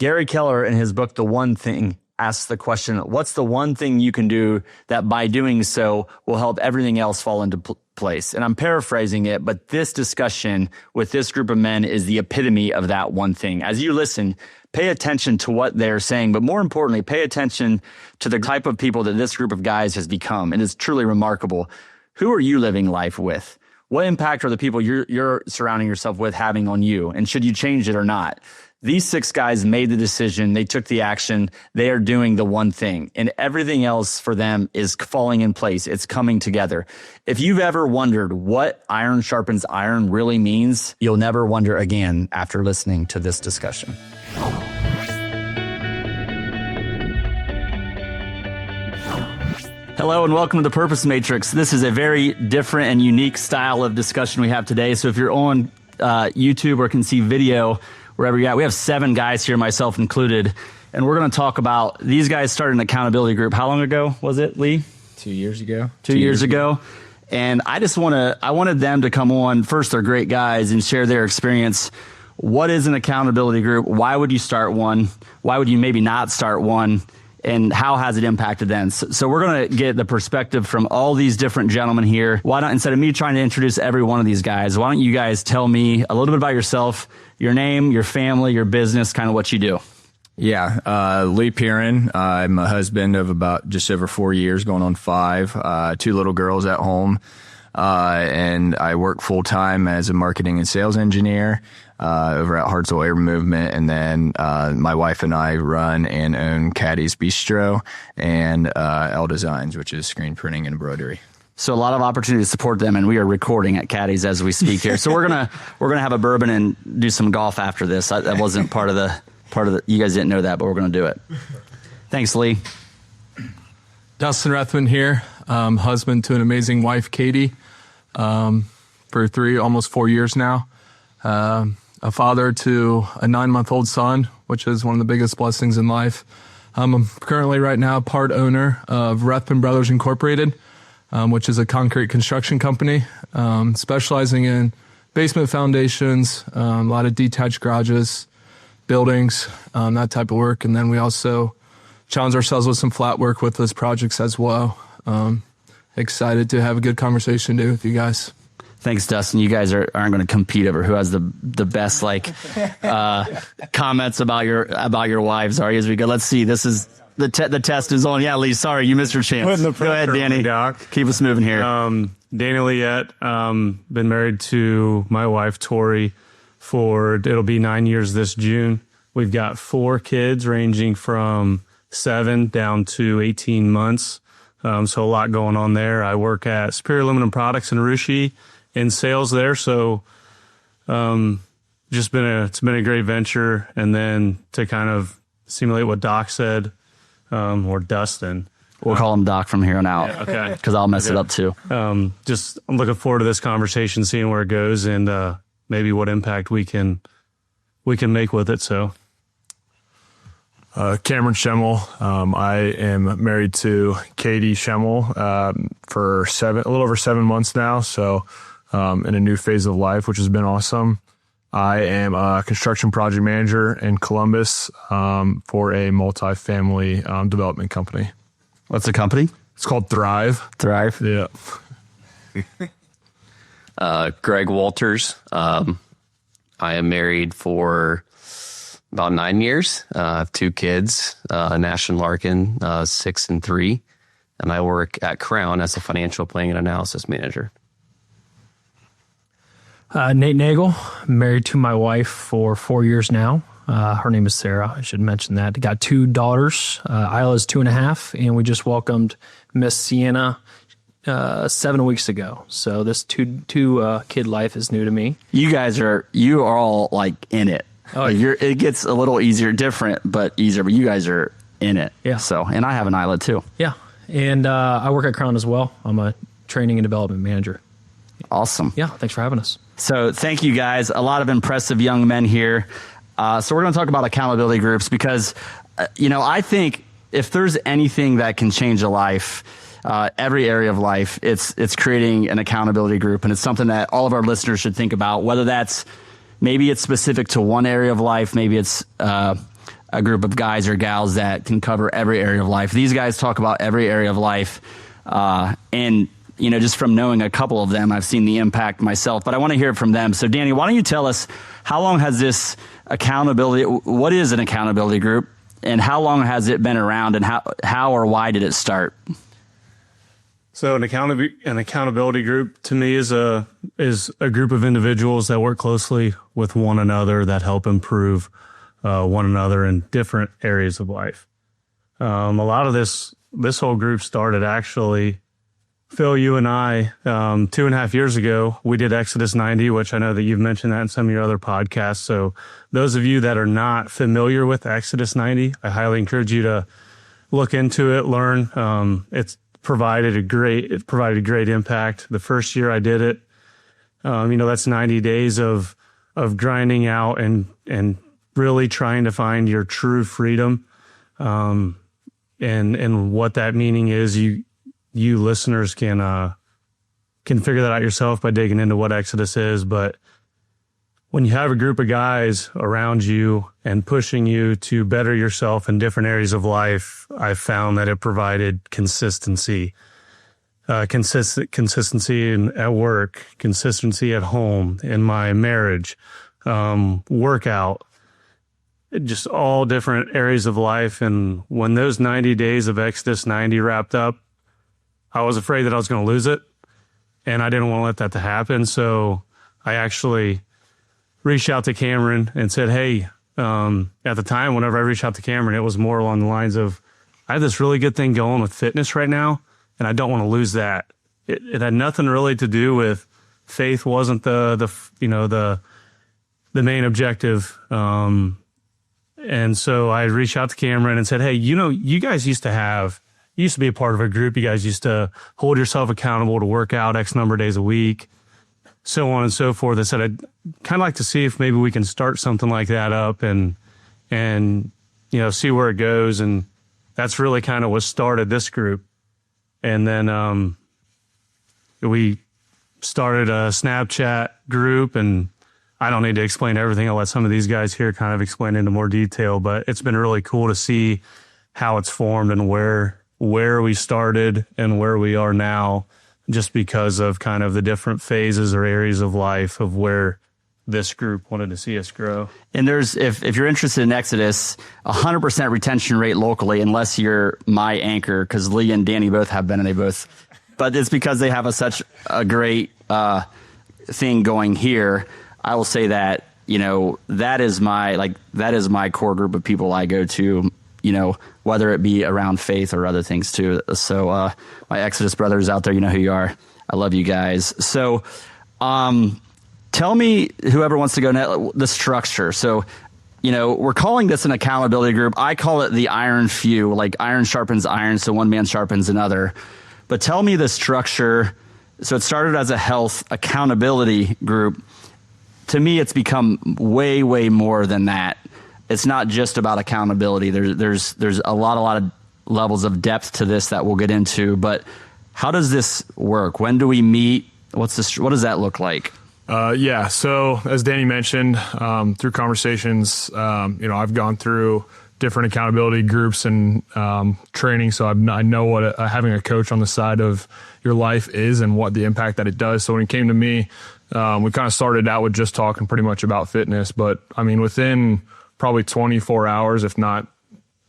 Gary Keller, in his book, The One Thing, asks the question, what's the one thing you can do that by doing so will help everything else fall into place? And I'm paraphrasing it, but this discussion with this group of men is the epitome of that one thing. As you listen, pay attention to what they're saying, but more importantly, pay attention to the type of people that this group of guys has become. And it's truly remarkable. Who are you living life with? What impact are the people you're surrounding yourself with having on you? And should you change it or not? These 6 guys made the decision. They took the action. They are doing the one thing, and everything else for them is falling in place. It's coming together. If you've ever wondered what iron sharpens iron really means, you'll never wonder again after listening to this discussion. Hello and welcome to the Purpose Matrix. This is a very different and unique style of discussion we have today. So if you're on YouTube or can see video, wherever you're at, we have 7 guys here, myself included, and we're going to talk about, these guys started an accountability group. How long ago was it, Lee? 2 years ago. 2 years ago. And I wanted them to come on. First, they're great guys and share their experience. What is an accountability group? Why would you start one? Why would you maybe not start one? And how has it impacted them? So we're going to get the perspective from all these different gentlemen here. Why not, instead of me trying to introduce every one of these guys, why don't you guys tell me a little bit about yourself, your name, your family, your business, kind of what you do. Yeah, Lee Pearin. I'm a husband of about just over 4 years, going on 5, 2 little girls at home. And I work full time as a marketing and sales engineer over at Hartsville Air Movement. And then my wife and I run and own Caddy's Bistro and L Designs, which is screen printing and embroidery. So a lot of opportunity to support them, and we are recording at Caddy's as we speak here. So we're gonna have a bourbon and do some golf after this. That wasn't part of the. You guys didn't know that, but we're gonna do it. Thanks, Lee. Dustin Rethman here, husband to an amazing wife, Katie, for almost 4 years now. A father to a 9-month-old son, which is one of the biggest blessings in life. I'm currently right now part owner of Rethman Brothers Incorporated, which is a concrete construction company, specializing in basement foundations, a lot of detached garages, buildings, that type of work. And then we also challenge ourselves with some flat work with those projects as well. Excited to have a good conversation today with you guys. Thanks, Dustin. You guys aren't going to compete over who has the best comments about your wives, are you? As we go, let's see. This is the test is on. Yeah, Lee. Sorry, you missed your chance. Go ahead, Danny. Doc. Keep us moving here. Danny Liette. Been married to my wife Tori it'll be 9 years this June. We've got 4 kids ranging from 7 down to 18 months. So a lot going on there. I work at Superior Aluminum Products in Arooshie in sales there. So, it's been a great venture. And then to kind of simulate what Doc said, or Dustin. We'll call him Doc from here on out. Yeah, okay. Because I'll mess it up too. I'm looking forward to this conversation, seeing where it goes, and maybe what impact we can make with it. So, Cameron Schemmel. I am married to Katie Schemmel for a little over 7 months now. So, in a new phase of life, which has been awesome. I am a construction project manager in Columbus for a multifamily development company. What's the company? It's called Thrive. Thrive? Yeah. Greg Walters. I am married for about 9 years. I have 2 kids, Nash and Larkin, 6 and 3. And I work at Crown as a financial planning and analysis manager. Nate Nagel, married to my wife for 4 years now. Her name is Sarah. I should mention that. Got 2 daughters. Isla's 2.5, and we just welcomed Miss Sienna 7 weeks ago. So this two kid life is new to me. You are all like in it. Oh, it gets a little easier, different, but easier. But you guys are in it. Yeah. So, and I have an Isla too. Yeah, and I work at Crown as well. I'm a training and development manager. Awesome. Yeah. Thanks for having us. So thank you guys. A lot of impressive young men here. So we're going to talk about accountability groups because, I think if there's anything that can change a life, every area of life, it's creating an accountability group. And it's something that all of our listeners should think about, whether maybe it's specific to one area of life, maybe it's a a group of guys or gals that can cover every area of life. These guys talk about every area of life. And, just from knowing a couple of them, I've seen the impact myself, but I want to hear it from them. So Danny, why don't you tell us, how long has this what is an accountability group, and how long has it been around, and how or why did it start? So an accountability group to me is a group of individuals that work closely with one another, that help improve one another in different areas of life. A lot of this whole group started actually, Phil, you and I, 2.5 years ago, we did Exodus 90, which I know that you've mentioned that in some of your other podcasts. So those of you that are not familiar with Exodus 90, I highly encourage you to look into it, learn. It's provided a great impact. The first year I did it, that's 90 days of grinding out and really trying to find your true freedom. And what that meaning is, you listeners can figure that out yourself by digging into what Exodus is. But when you have a group of guys around you and pushing you to better yourself in different areas of life, I found that it provided consistency. Consistency at work, consistency at home, in my marriage, workout, just all different areas of life. And when those 90 days of Exodus 90 wrapped up, I was afraid that I was going to lose it, and I didn't want to let that to happen. So I actually reached out to Cameron and said, hey, at the time, whenever I reached out to Cameron, it was more along the lines of, I have this really good thing going with fitness right now, and I don't want to lose that. It had nothing really to do with faith. Wasn't the main objective. And so I reached out to Cameron and said, hey, you guys used to be a part of a group. You guys used to hold yourself accountable to work out X number of days a week, so on and so forth. I said, I'd kind of like to see if maybe we can start something like that up and see where it goes. And that's really kind of what started this group. And then we started a Snapchat group, and I don't need to explain everything. I'll let some of these guys here kind of explain into more detail, but it's been really cool to see how it's formed and where we started and where we are now, just because of kind of the different phases or areas of life of where this group wanted to see us grow. And there's, if you're interested in Exodus, 100% retention rate locally, unless you're my anchor, because Lee and Danny both have been, and but it's because they have such a great thing going here. I will say that, that is my core group of people I go to, whether it be around faith or other things too. So, my Exodus brothers out there, you know who you are. I love you guys. So, tell me, whoever wants to go now, the structure. So, we're calling this an accountability group. I call it the iron few, like iron sharpens iron. So one man sharpens another. But tell me the structure. So it started as a health accountability group. To me, it's become way, way more than that. It's not just about accountability. There's a lot of levels of depth to this that we'll get into. But how does this work? When do we meet? What does that look like? So as Danny mentioned, through conversations, I've gone through different accountability groups and training, so I know what having a coach on the side of your life is and what the impact that it does. So when it came to me, we kind of started out with just talking pretty much about fitness, but within probably 24 hours, if not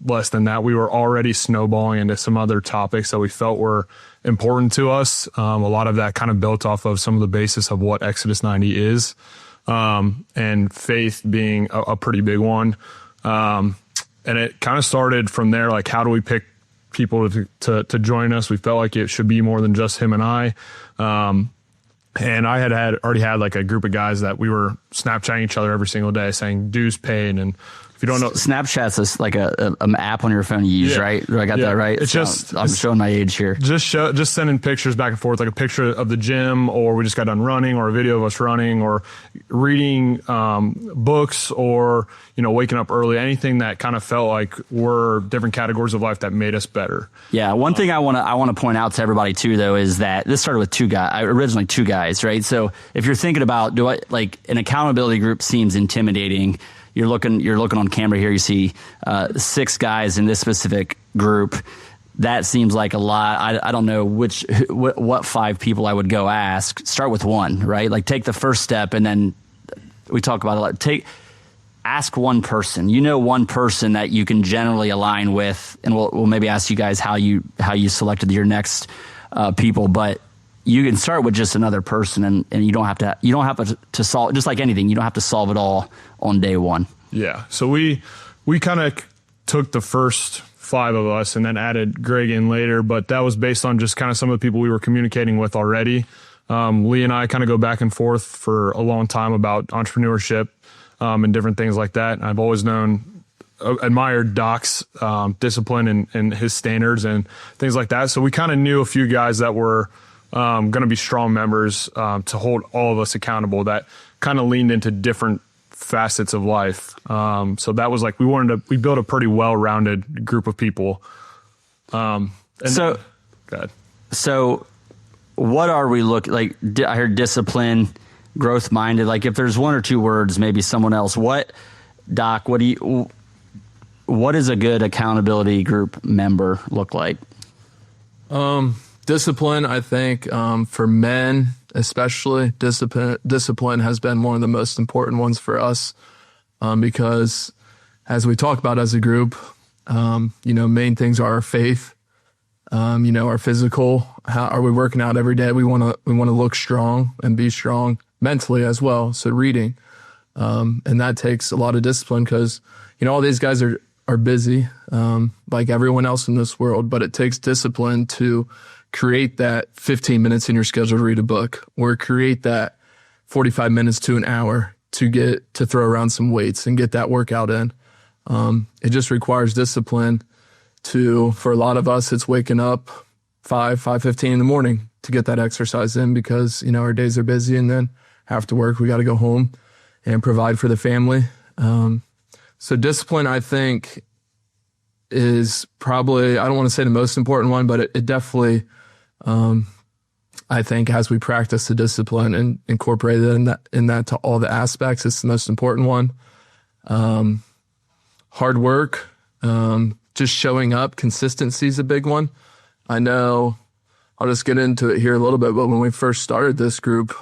less than that, we were already snowballing into some other topics that we felt were important to us. A lot of that kind of built off of some of the basis of what Exodus 90 is, and faith being a pretty big one. And it kind of started from there, like, how do we pick people to join us? We felt like it should be more than just him and I. And I already had like a group of guys that we were Snapchatting each other every single day saying dues paid. And if you don't know, Snapchat's is like an app on your phone you use, right? Do I got that right? It's I'm showing my age here. Just sending pictures back and forth, like a picture of the gym, or we just got done running, or a video of us running, or reading books, or waking up early. Anything that kind of felt like were different categories of life that made us better. Yeah, one thing I want to point out to everybody too, though, is that this started with originally two guys, right? So if you're thinking about an accountability group seems intimidating. you're looking on camera here, you see 6 guys in this specific group. That seems like a lot. I don't know what 5 people I would go ask. Start with 1, right? Like take the first step, and then we talk about it a lot. Ask one person. One person that you can generally align with, and we'll maybe ask you guys how you selected your next people, but you can start with just another person, and you don't have to solve, just like anything, you don't have to solve it all on day one. Yeah. So we kind of took the first 5 of us and then added Greg in later, but that was based on just kind of some of the people we were communicating with already. Lee and I kind of go back and forth for a long time about entrepreneurship and different things like that. I've always admired Doc's discipline and his standards and things like that. So we kind of knew a few guys that were going to be strong members to hold all of us accountable, that kind of leaned into different facets of life. So that was like, we built a pretty well-rounded group of people. Go ahead. So what are we looking like? I heard discipline, growth minded. Like if there's 1 or 2 words, maybe someone else, Doc, what does a good accountability group member look like? Discipline, I think, for men especially, discipline has been one of the most important ones for us because as we talk about as a group, main things are our faith, our physical. How are we working out every day? We want to look strong and be strong mentally as well. So reading, and that takes a lot of discipline because, all these guys are busy, like everyone else in this world, but it takes discipline to create that 15 minutes in your schedule to read a book, or create that 45 minutes to an hour to get to throw around some weights and get that workout in. It just requires discipline for a lot of us, it's waking up 5:15 in the morning to get that exercise in because, our days are busy, and then after work, we got to go home and provide for the family. So discipline, I think, is probably, I don't want to say the most important one, but it definitely, I think as we practice the discipline and incorporate it in that to all the aspects, it's the most important one. Hard work, just showing up, consistency is a big one. I know, I'll just get into it here a little bit, but when we first started this group,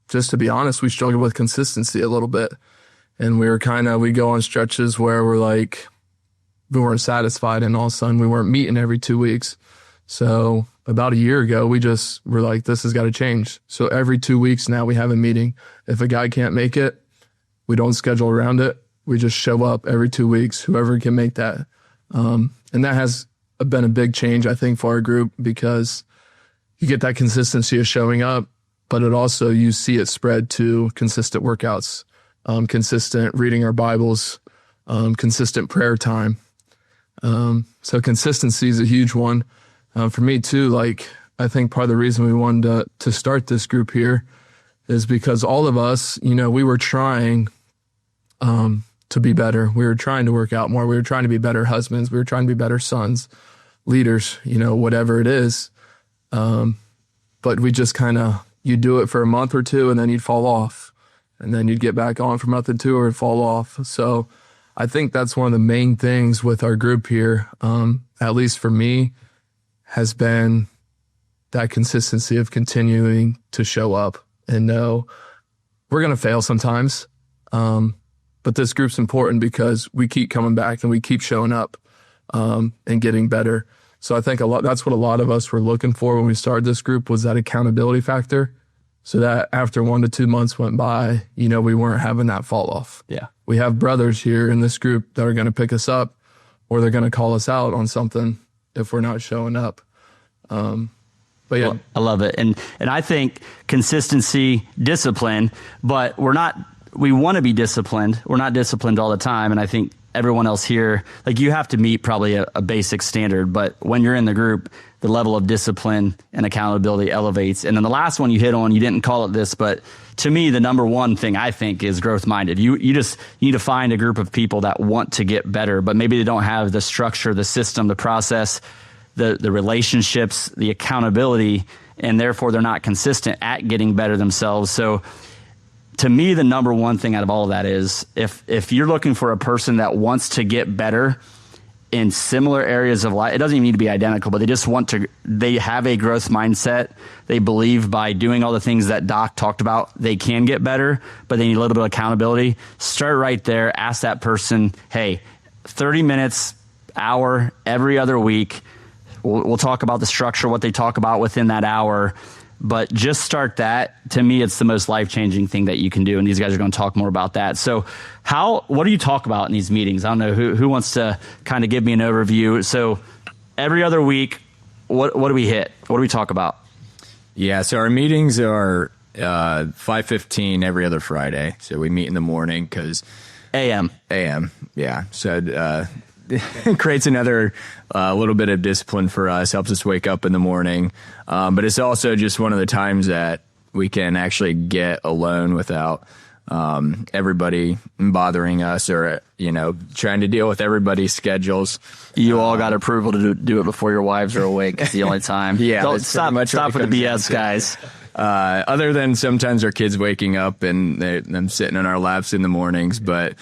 just to be honest, we struggled with consistency a little bit. And we go on stretches where we're like, we weren't satisfied, and all of a sudden we weren't meeting every 2 weeks. So about a year ago, we just were like, this has got to change. So every 2 weeks now we have a meeting. If a guy can't make it, we don't schedule around it. We just show up every 2 weeks, whoever can make that. And that has been a big change, I think, for our group because you get that consistency of showing up, but it also, you see it spread to consistent workouts, consistent reading our Bibles, consistent prayer time. So consistency is a huge one. For me too, like, I think part of the reason we wanted to start this group here is because all of us, we were trying, to be better. We were trying to work out more. We were trying to be better husbands. We were trying to be better sons, leaders, whatever it is. But we just you do it for a month or 2 and then you'd fall off. And then you'd get back on for a month or 2 or it'd fall off. So I think that's one of the main things with our group here, at least for me, has been that consistency of continuing to show up and know we're going to fail sometimes. But this group's important because we keep coming back and we keep showing up, and getting better. So I think that's what a lot of us were looking for when we started this group, was that accountability factor. So that after 1 to 2 months went by, we weren't having that fall off. Yeah. We have brothers here in this group that are going to pick us up, or they're going to call us out on something if we're not showing up. But yeah, well, I love it. And I think consistency, discipline, but we want to be disciplined. We're not disciplined all the time. And I think everyone else here, like, you have to meet probably a basic standard, but when you're in the group, the level of discipline and accountability elevates. And then the last one you hit on, you didn't call it this, but to me, the number one thing I think is growth minded. You need to find a group of people that want to get better, but maybe they don't have the structure, the system, the process, the relationships, the accountability, and therefore they're not consistent at getting better themselves. So to me, the number one thing out of all of that is if you're looking for a person that wants to get better in similar areas of life, it doesn't even need to be identical, but they have a growth mindset. They believe by doing all the things that Doc talked about, they can get better, but they need a little bit of accountability. Start right there. Ask that person, hey, 30 minutes, hour, every other week. We'll talk about the structure, what they talk about within that hour. But just start that. To me, it's the most life-changing thing that you can do, and these guys are going to talk more about that. So what do you talk about in these meetings? I don't know who wants to kind of give me an overview. So every other week, what do we hit? What do we talk about? Yeah, so our meetings are 5:15 every other Friday. So we meet in the morning because AM, yeah. So it creates another little bit of discipline for us, helps us wake up in the morning. But it's also just one of the times that we can actually get alone without everybody bothering us or, trying to deal with everybody's schedules. You all got approval to do it before your wives are awake. It's the only time. Yeah. Don't stop with the BS, guys. Other than sometimes our kids waking up and them sitting in our laps in the mornings, but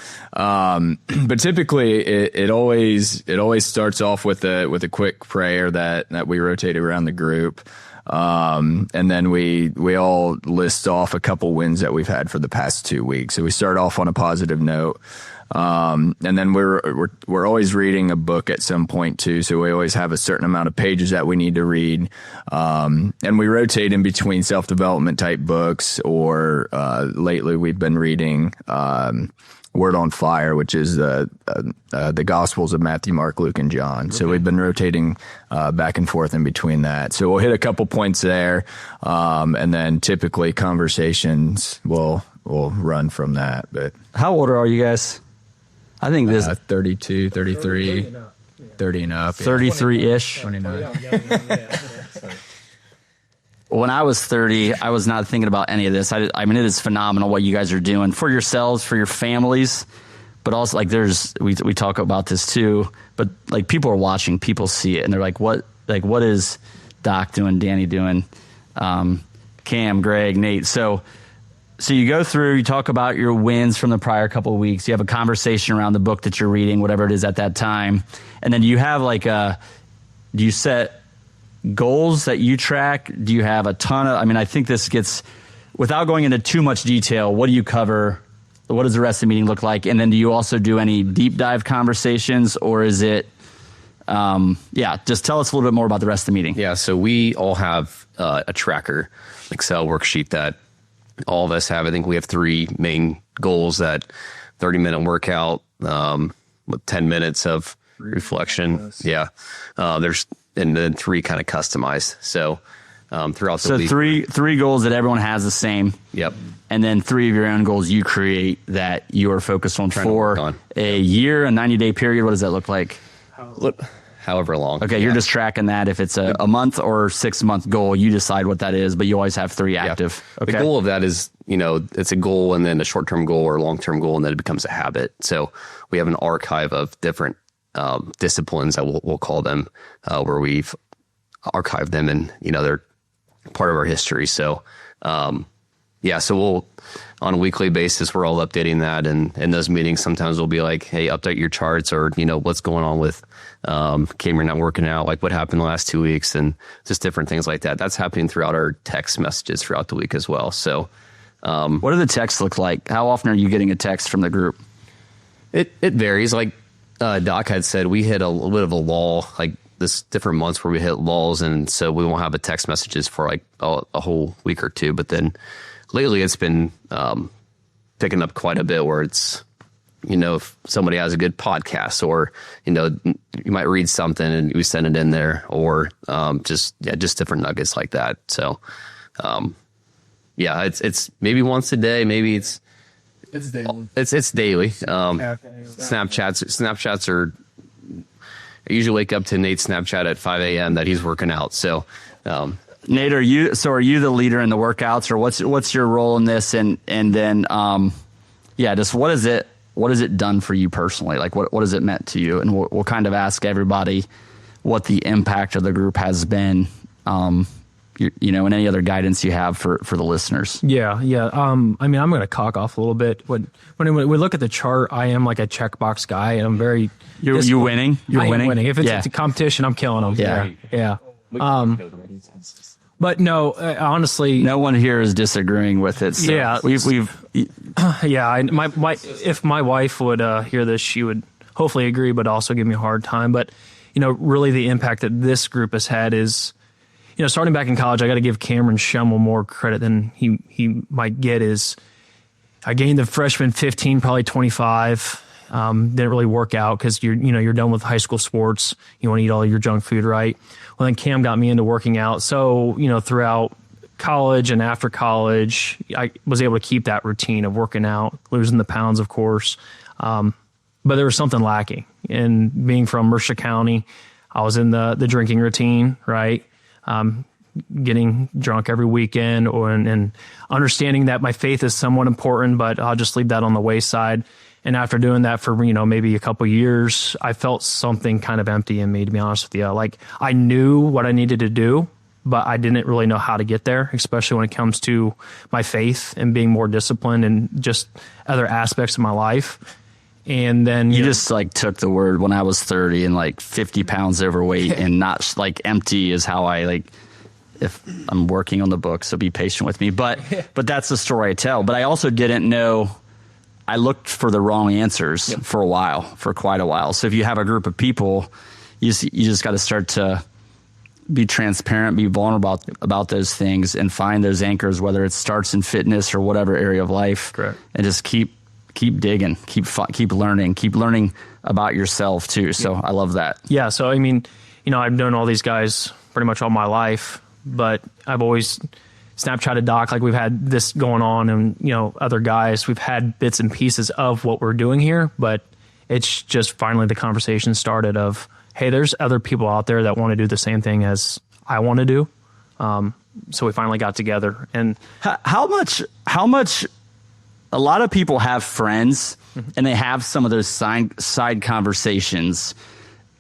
typically it always starts off with a quick prayer that we rotate around the group. And then we all list off a couple wins that we've had for the past 2 weeks. So we start off on a positive note. And then we're always reading a book at some point too. So we always have a certain amount of pages that we need to read. And we rotate in between self-development type books or, lately we've been reading, Word on Fire, which is, the Gospels of Matthew, Mark, Luke, and John. So we've been rotating, back and forth in between that. So we'll hit a couple points there. And then typically conversations will run from that. But how old are you guys? I think this 32, 33, 30 and up. 33-ish. 29. When I was 30, I was not thinking about any of this. I mean, it is phenomenal what you guys are doing for yourselves, for your families, but also we talk about this too, but like people are watching, people see it and they're like, what is Doc doing, Danny doing, Cam, Greg, Nate. So you go through, you talk about your wins from the prior couple of weeks. You have a conversation around the book that you're reading, whatever it is at that time. And then you have do you set goals that you track? Do you have I think this gets, without going into too much detail, what do you cover? What does the rest of the meeting look like? And then do you also do any deep dive conversations, or is it, just tell us a little bit more about the rest of the meeting. Yeah. So we all have a tracker, Excel worksheet that all of us have. I think we have 3 main goals: that 30-minute workout, with 10 minutes of reflection. Yeah. And then 3 kind of customized. So, throughout the week. So three goals that everyone has the same. Yep. And then 3 of your own goals you create that you are focused on for a year, a 90-day period. What does that look like? However long. Okay. Yeah. You're just tracking that. If it's a month or 6-month goal, you decide what that is, but you always have 3 active. Yeah. Okay. The goal of that is, it's a goal and then a short-term goal or a long-term goal, and then it becomes a habit. So we have an archive of different disciplines that we'll call them, where we've archived them and, they're part of our history. So, so we'll, on a weekly basis, we're all updating that. And in those meetings, sometimes we'll be like, hey, update your charts, or, what's going on with, Cameron not working out, like what happened the last 2 weeks, and just different things like that. That's happening throughout our text messages throughout the week as well. So, what do the texts look like? How often are you getting a text from the group? It varies. Like, Doc had said, we hit a little bit of a lull, like this different months where we hit lulls, and so we won't have a text messages for like a whole week or 2. But then lately it's been picking up quite a bit, where it's, if somebody has a good podcast, or, you might read something and we send it in there, or just different nuggets like that. So it's maybe once a day, maybe it's daily. It's daily. Snapchats are. I usually wake up to Nate's Snapchat at 5 a.m. that he's working out. So, Nate, are you the leader in the workouts, or what's your role in this? And then, just what is it done for you personally? Like what has it meant to you? And we'll kind of ask everybody what the impact of the group has been, and any other guidance you have for the listeners. Yeah. I mean, I'm going to cock off a little bit. When we look at the chart, I am like a checkbox guy, and I'm very. You winning? You're winning. If it's a competition, I'm killing them. Yeah. But no, honestly, no one here is disagreeing with it. So yeah, if my wife would hear this, she would hopefully agree, but also give me a hard time. But really, the impact that this group has had is, starting back in college, I got to give Cameron Schemmel more credit than he might get. Is I gained the freshman 15, probably 25. Didn't really work out because you're done with high school sports. You want to eat all your junk food, right? Well, then Cam got me into working out. So, throughout college and after college, I was able to keep that routine of working out, losing the pounds, of course. But there was something lacking. And being from Mercer County, I was in the drinking routine, right? Getting drunk every weekend and understanding that my faith is somewhat important, but I'll just leave that on the wayside. And after doing that for, maybe a couple years, I felt something kind of empty in me, to be honest with you. Like, I knew what I needed to do, but I didn't really know how to get there, especially when it comes to my faith and being more disciplined and just other aspects of my life. And then you just took the word when I was 30 and 50 pounds overweight and not empty is how I if I'm working on the book, so be patient with me. But that's the story I tell. But I also didn't know. I looked for the wrong answers for quite a while. So if you have a group of people, you just got to start to be transparent, be vulnerable about those things, and find those anchors, whether it starts in fitness or whatever area of life. Correct. And just keep digging, keep learning about yourself too. So I love that. Yeah. So I mean, I've known all these guys pretty much all my life, but I've always Snapchatted Doc, we've had this going on, and other guys, we've had bits and pieces of what we're doing here, but it's just finally the conversation started of, hey, there's other people out there that want to do the same thing as I want to do. So we finally got together. And how much a lot of people have friends and they have some of those side conversations,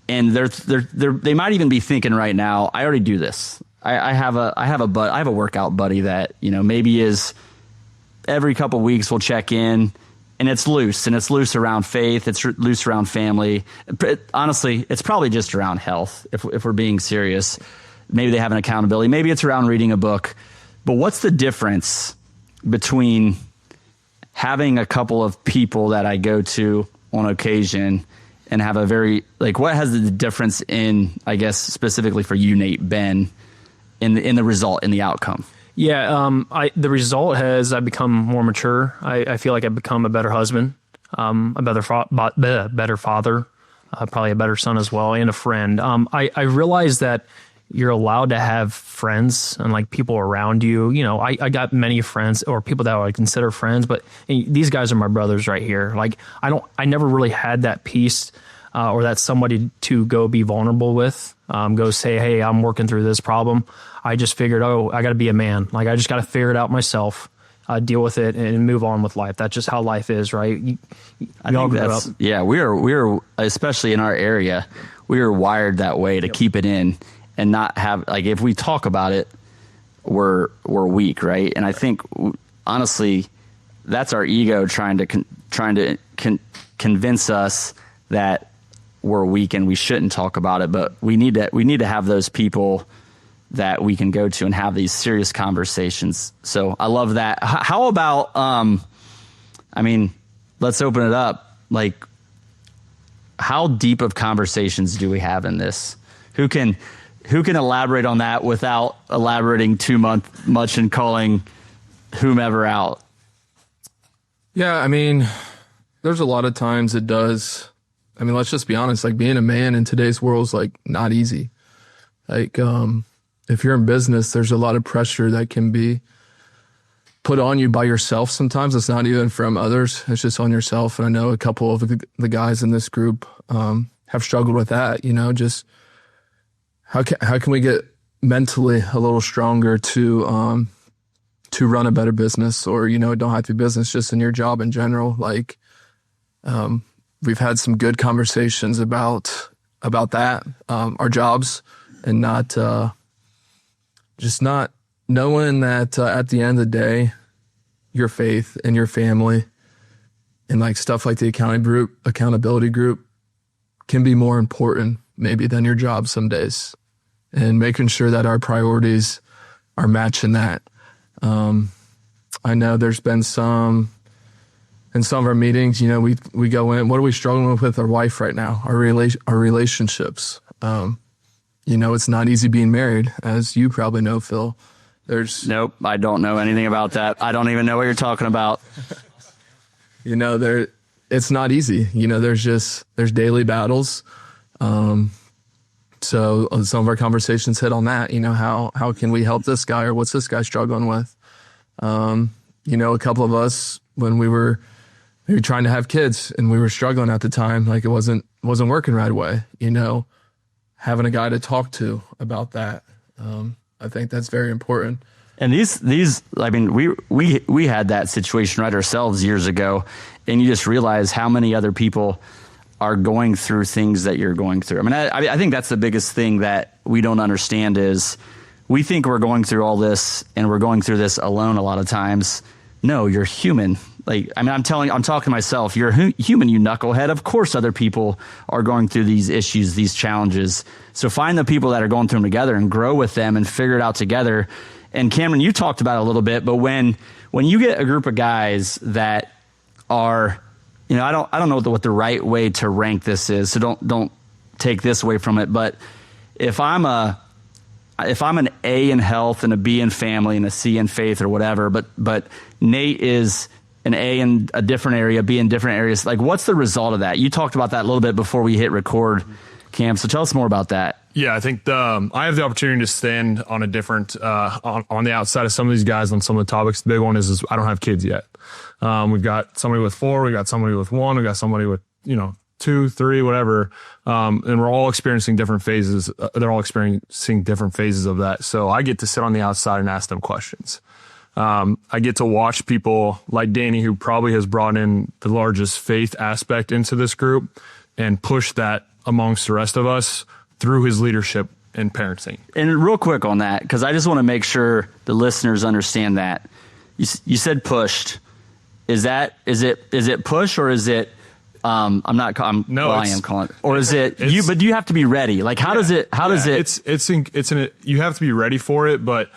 and they might even be thinking right now, I already do this. I have a workout buddy that, maybe is every couple of weeks we'll check in, and it's loose around faith. It's loose around family. Honestly, it's probably just around health. If we're being serious, maybe they have an accountability. Maybe it's around reading a book, but what's the difference between having a couple of people that I go to on occasion and have a very, what has the difference in, I guess, specifically for you, Nate, Ben, in the result, in the outcome? Yeah, the result has I've become more mature. I feel like I've become a better husband, a better father, probably a better son as well, and a friend. I realized that you're allowed to have friends and people around you. I got many friends or people that I would consider friends, but these guys are my brothers right here. I never really had that peace or that somebody to go be vulnerable with, go say, hey, I'm working through this problem. I just figured, I got to be a man. I just got to figure it out myself, deal with it, and move on with life. That's just how life is, right? I think that's, yeah, we are, especially in our area, we are wired that way to keep it in and not have, if we talk about it, we're weak, right? And I think, honestly, that's our ego trying to convince us that we're weak and we shouldn't talk about it. But we need to have those people that we can go to and have these serious conversations. So I love that. How about, let's open it up. How deep of conversations do we have in this? Who can elaborate on that without elaborating too much and calling whomever out? Yeah, there's a lot of times it does. Let's just be honest, being a man in today's world is not easy. If you're in business, there's a lot of pressure that can be put on you by yourself. Sometimes it's not even from others. It's just on yourself. And I know a couple of the guys in this group have struggled with that, just how can we get mentally a little stronger to run a better business, or, it don't have to be business, just in your job in general. We've had some good conversations about that, our jobs, and not just not knowing that at the end of the day, your faith and your family and like stuff like the accountability group can be more important maybe than your job some days, and making sure that our priorities are matching that. I know there's been in some of our meetings, you know, we go in, what are we struggling with our wife right now? Our relationships. You know, it's not easy being married, as you probably know, Phil. Nope, I don't know anything about that. I don't even know what you're talking about. You know, it's not easy. You know, there's daily battles. So some of our conversations hit on that. You know, how can we help this guy, or what's this guy struggling with? You know, a couple of us, when we were maybe trying to have kids and we were struggling at the time, like it wasn't working right away. You know, having a guy to talk to about that. I think that's very important. And these, I mean, we had that situation right ourselves years ago, and you just realize how many other people are going through things that you're going through. I mean, I think that's the biggest thing that we don't understand is we think we're going through all this and we're going through this alone a lot of times. No, you're human. Like, I mean, I'm talking to myself, you're human, you knucklehead. Of course, other people are going through these issues, these challenges. So find the people that are going through them together and grow with them and figure it out together. And Cameron, you talked about it a little bit, but when you get a group of guys that are, you know, I don't know what the right way to rank this is, so don't take this away from it. But if I'm an A in health and a B in family and a C in faith or whatever, but Nate is an A in a different area, B in different areas, like what's the result of that? You talked about that a little bit before we hit record, Cam. So tell us more about that. Yeah, I think I have the opportunity to stand on a different on the outside of some of these guys on some of the topics. The big one is I don't have kids yet. We've got somebody with 4, we got somebody with 1, we got somebody with 2, 3, whatever, and we're all experiencing different phases. They're all experiencing different phases of that. So I get to sit on the outside and ask them questions. I get to watch people like Danny, who probably has brought in the largest faith aspect into this group, and push that amongst the rest of us through his leadership and parenting. And real quick on that, because I just want to make sure the listeners understand that you said pushed. Is it push, or is it? I'm calling it, or is it you? But you have to be ready. Like, how does it? You have to be ready for it, but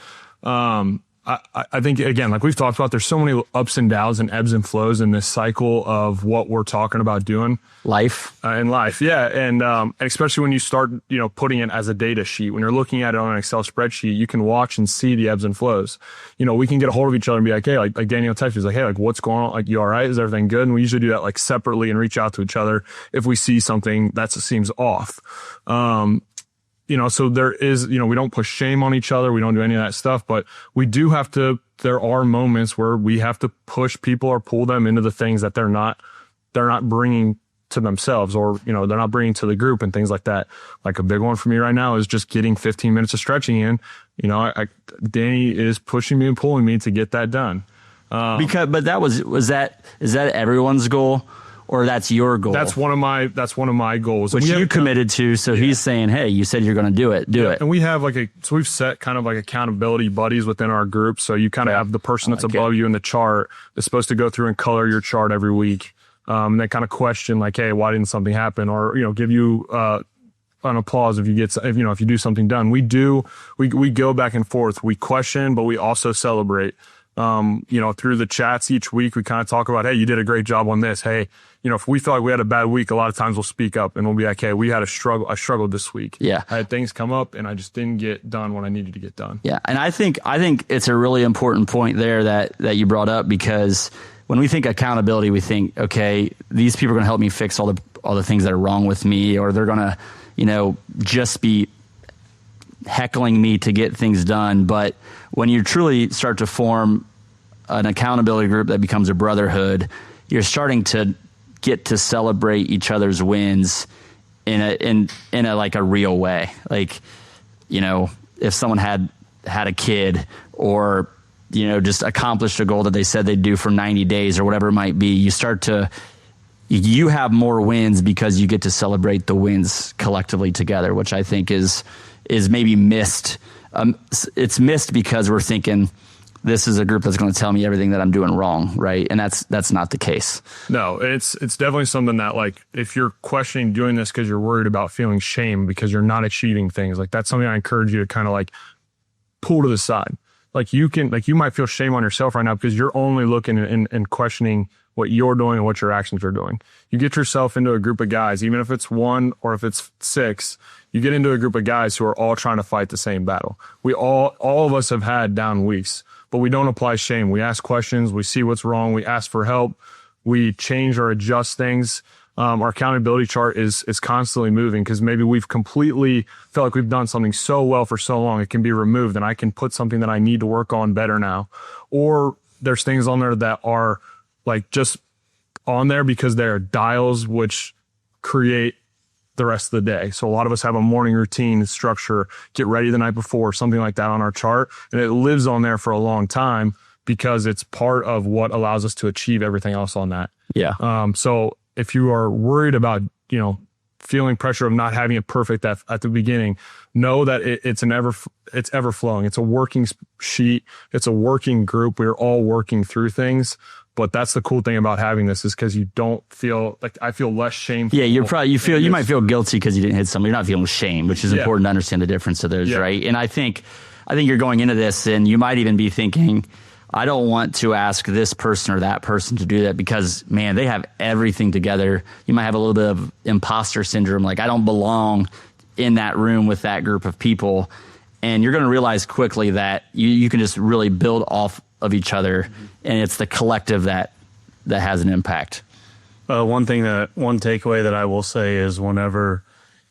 I think, again, like we've talked about, there's so many ups and downs and ebbs and flows in this cycle of what we're talking about doing. Life. In life, yeah. And especially when you start, putting it as a data sheet, when you're looking at it on an Excel spreadsheet, you can watch and see the ebbs and flows. We can get a hold of each other and be like, hey, like Daniel texts, he's like, hey, like what's going on? Like, you all right? Is everything good? And we usually do that like separately and reach out to each other if we see something that seems off. So there is, we don't push shame on each other. We don't do any of that stuff, but we do have to, there are moments where we have to push people or pull them into the things that they're not bringing to themselves, or, they're not bringing to the group and things like that. Like a big one for me right now is just getting 15 minutes of stretching in. Danny is pushing me and pulling me to get that done. But that is that everyone's goal? Or that's your goal? That's one of my goals. Which you committed to, so he's saying, hey, you said you're going to do it. Do it. And we have we've set kind of like accountability buddies within our group. So you kind of have the person that's above you in the chart that's supposed to go through and color your chart every week. And they kind of question like, hey, why didn't something happen? Or, give you an applause if you do something done. We go back and forth. We question, but we also celebrate. Through the chats each week, we kind of talk about, hey, you did a great job on this. Hey, if we feel like we had a bad week, a lot of times we'll speak up and we'll be like, hey, we had a struggle. I struggled this week. Yeah. I had things come up and I just didn't get done what I needed to get done. Yeah. And I think it's a really important point there that you brought up, because when we think accountability, we think, okay, these people are going to help me fix all the things that are wrong with me, or they're going to, just be heckling me to get things done. But when you truly start to form an accountability group that becomes a brotherhood, you're starting to get to celebrate each other's wins in a like a real way. Like, if someone had a kid, or, just accomplished a goal that they said they'd do for 90 days or whatever it might be, you have more wins because you get to celebrate the wins collectively together, which I think is maybe missed it's missed because we're thinking this is a group that's going to tell me everything that I'm doing wrong, right? And that's not the case. No, it's definitely something that, like, if you're questioning doing this because you're worried about feeling shame because you're not achieving things, like, that's something I encourage you to kind of like pull to the side. Like, you might feel shame on yourself right now because you're only looking and questioning what you're doing and what your actions are doing. You get yourself into a group of guys, even if it's one or if it's six, you get into a group of guys who are all trying to fight the same battle. All of us have had down weeks, but we don't apply shame. We ask questions. We see what's wrong. We ask for help. We change or adjust things. Our accountability chart is constantly moving because maybe we've completely felt like we've done something so well for so long, it can be removed and I can put something that I need to work on better now. Or there's things on there that are like just on there because they're dials which create the rest of the day. So a lot of us have a morning routine structure, get ready the night before, something like that on our chart. And it lives on there for a long time because it's part of what allows us to achieve everything else on that. Yeah. So if you are worried about, feeling pressure of not having it perfect at the beginning, know that it's ever flowing. It's a working sheet. It's a working group. We're all working through things. But that's the cool thing about having this is because you don't feel like I feel less shameful. Yeah, you might feel guilty because you didn't hit somebody. You're not feeling shame, which is important to understand the difference of those, right? And I think you're going into this and you might even be thinking, I don't want to ask this person or that person to do that because, man, they have everything together. You might have a little bit of imposter syndrome, like I don't belong in that room with that group of people. And you're going to realize quickly that you can just really build off of each other, and it's the collective that has an impact. One takeaway that I will say is whenever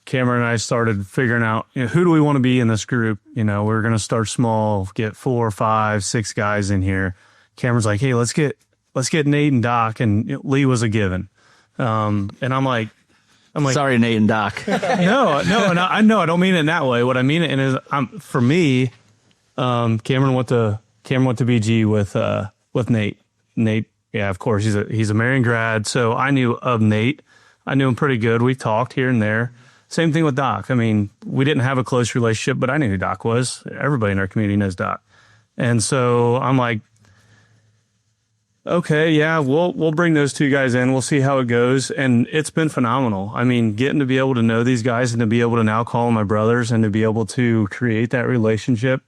Cameron and I started figuring out who do we want to be in this group, we're going to start small, get 4, 5, 6 guys in here. Cameron's like, hey, let's get Nate and Doc, and Lee was a given. And I'm like, sorry, Nate and Doc. No, I don't mean it in that way. What I mean it is, for me, Cameron went to BG with Nate. Nate, yeah, of course, he's a Marion grad, so I knew of Nate. I knew him pretty good. We talked here and there. Same thing with Doc. I mean, we didn't have a close relationship, but I knew who Doc was. Everybody in our community knows Doc. And so I'm like, okay, yeah, we'll bring those 2 guys in. We'll see how it goes. And it's been phenomenal. I mean, getting to be able to know these guys and to be able to now call them my brothers and to be able to create that relationship.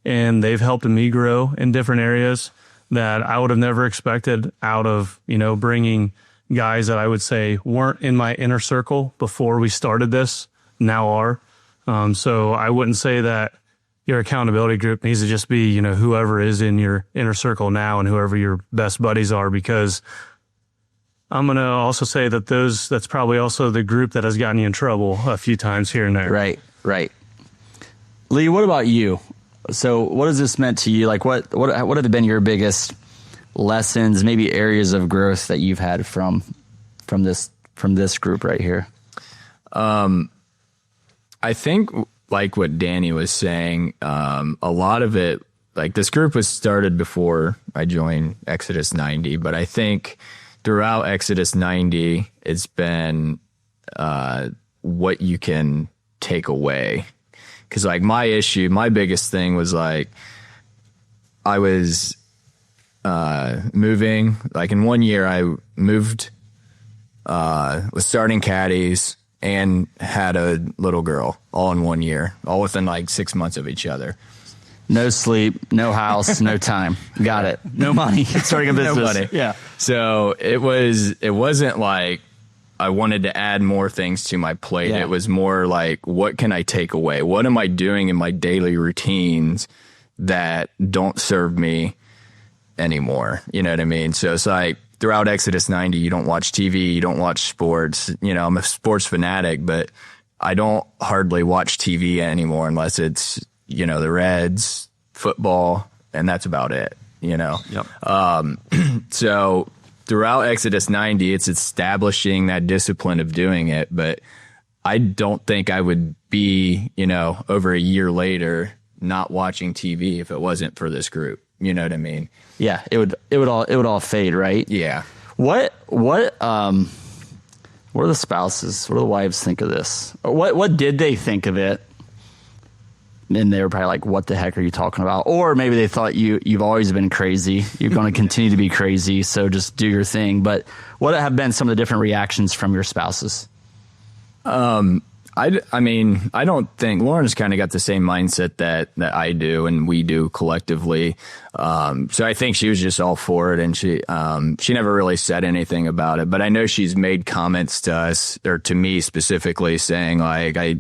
And they've helped me grow in different areas that I would have never expected out of, bringing guys that I would say weren't in my inner circle before we started this, now are. So I wouldn't say that your accountability group needs to just be, whoever is in your inner circle now and whoever your best buddies are, because I'm going to also say that that's probably also the group that has gotten you in trouble a few times here and there. Right. Lee, what about you? So what has this meant to you? Like what have been your biggest lessons, maybe areas of growth that you've had from this group right here? I think like what Danny was saying, a lot of it, like this group was started before I joined Exodus 90, but I think throughout Exodus 90, it's been what you can take away. Because like my biggest thing was like I was moving. Like in 1 year, I moved, was starting caddies and had a little girl all in 1 year, all within like 6 months of each other. No sleep, no house, no time. Got it. No money. Starting a business. No money. Yeah. So it wasn't like I wanted to add more things to my plate. Yeah. It was more like, what can I take away? What am I doing in my daily routines that don't serve me anymore? You know what I mean? So it's like throughout Exodus 90, you don't watch TV, you don't watch sports. I'm a sports fanatic, but I don't hardly watch TV anymore unless it's, the Reds, football, and that's about it, Yep. So throughout Exodus 90, it's establishing that discipline of doing it. But I don't think I would be, over a year later, not watching TV if it wasn't for this group. You know what I mean? Yeah. It would all fade, right? Yeah. What do the spouses, what do the wives think of this? Or what did they think of it and they were probably like, what the heck are you talking about? Or maybe they thought you've always been crazy. You're going to continue to be crazy. So just do your thing. But what have been some of the different reactions from your spouses? I mean, I don't think Lauren's kind of got the same mindset that I do and we do collectively. So I think she was just all for it, and she never really said anything about it. But I know she's made comments to us, or to me specifically, saying like, I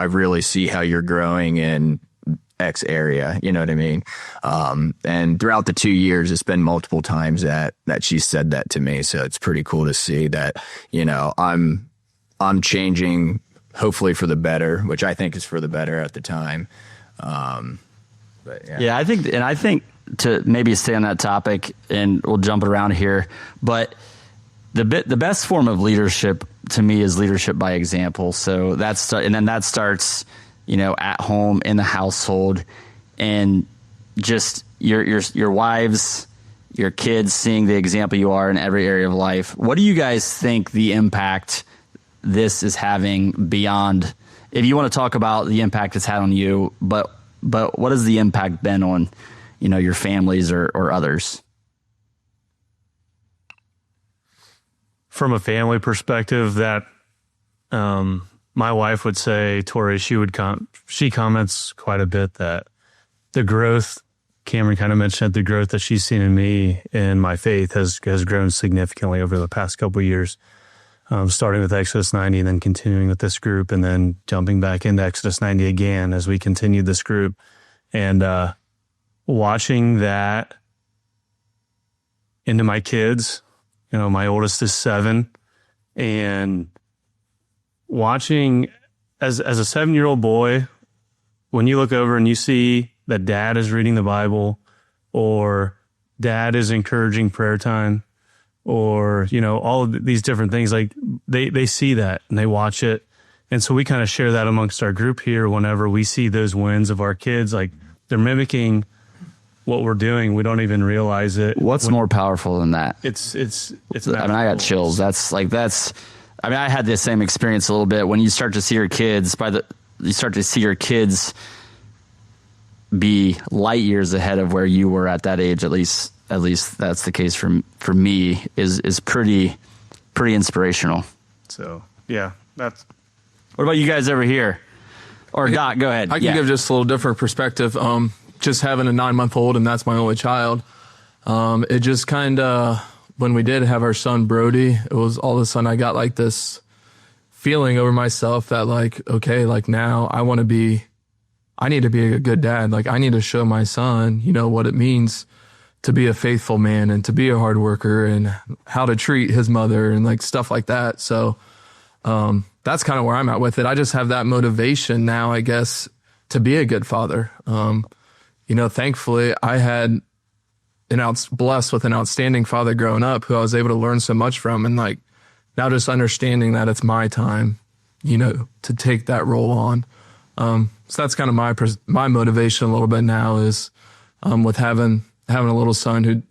really see how you're growing in X area. You know what I mean? And throughout the 2 years, it's been multiple times that she said that to me. So it's pretty cool to see that, I'm changing, hopefully for the better, which I think is for the better at the time. But yeah. I think to maybe stay on that topic, and we'll jump it around here, but the best form of leadership to me is leadership by example. So that starts, at home, in the household, and just your wives, your kids seeing the example you are in every area of life. What do you guys think the impact this is having beyond, if you want to talk about the impact it's had on you, but what has the impact been on, your families or others? From a family perspective, that my wife would say, Tori, she comments quite a bit that the growth, Cameron kind of mentioned, the growth that she's seen in me and my faith has grown significantly over the past couple of years. Starting with Exodus 90 and then continuing with this group, and then jumping back into Exodus 90 again as we continued this group. And watching that into my kids, my oldest is 7, and watching as a 7-year-old boy, when you look over and you see that dad is reading the Bible, or dad is encouraging prayer time, or, all of these different things, like they see that and they watch it. And so we kind of share that amongst our group here. Whenever we see those wins of our kids, like they're mimicking what we're doing. We don't even realize it. What's more powerful than that? It's I got chills. I had the same experience a little bit when you start to see your kids be light years ahead of where you were at that age. At least that's the case for me, is pretty inspirational. So yeah, that's. What about you guys over here? Or Doc, go ahead. I can give just a little different perspective. Just having a 9-month-old, and that's my only child. It just kind of, when we did have our son Brody, it was all of a sudden I got like this feeling over myself that like, okay, like now I need to be a good dad. Like I need to show my son, what it means to be a faithful man and to be a hard worker, and how to treat his mother and like stuff like that. So, that's kind of where I'm at with it. I just have that motivation now, I guess, to be a good father. Thankfully I had blessed with an outstanding father growing up who I was able to learn so much from. And like now just understanding that it's my time, to take that role on. So that's kind of my motivation a little bit now is, with having a little son who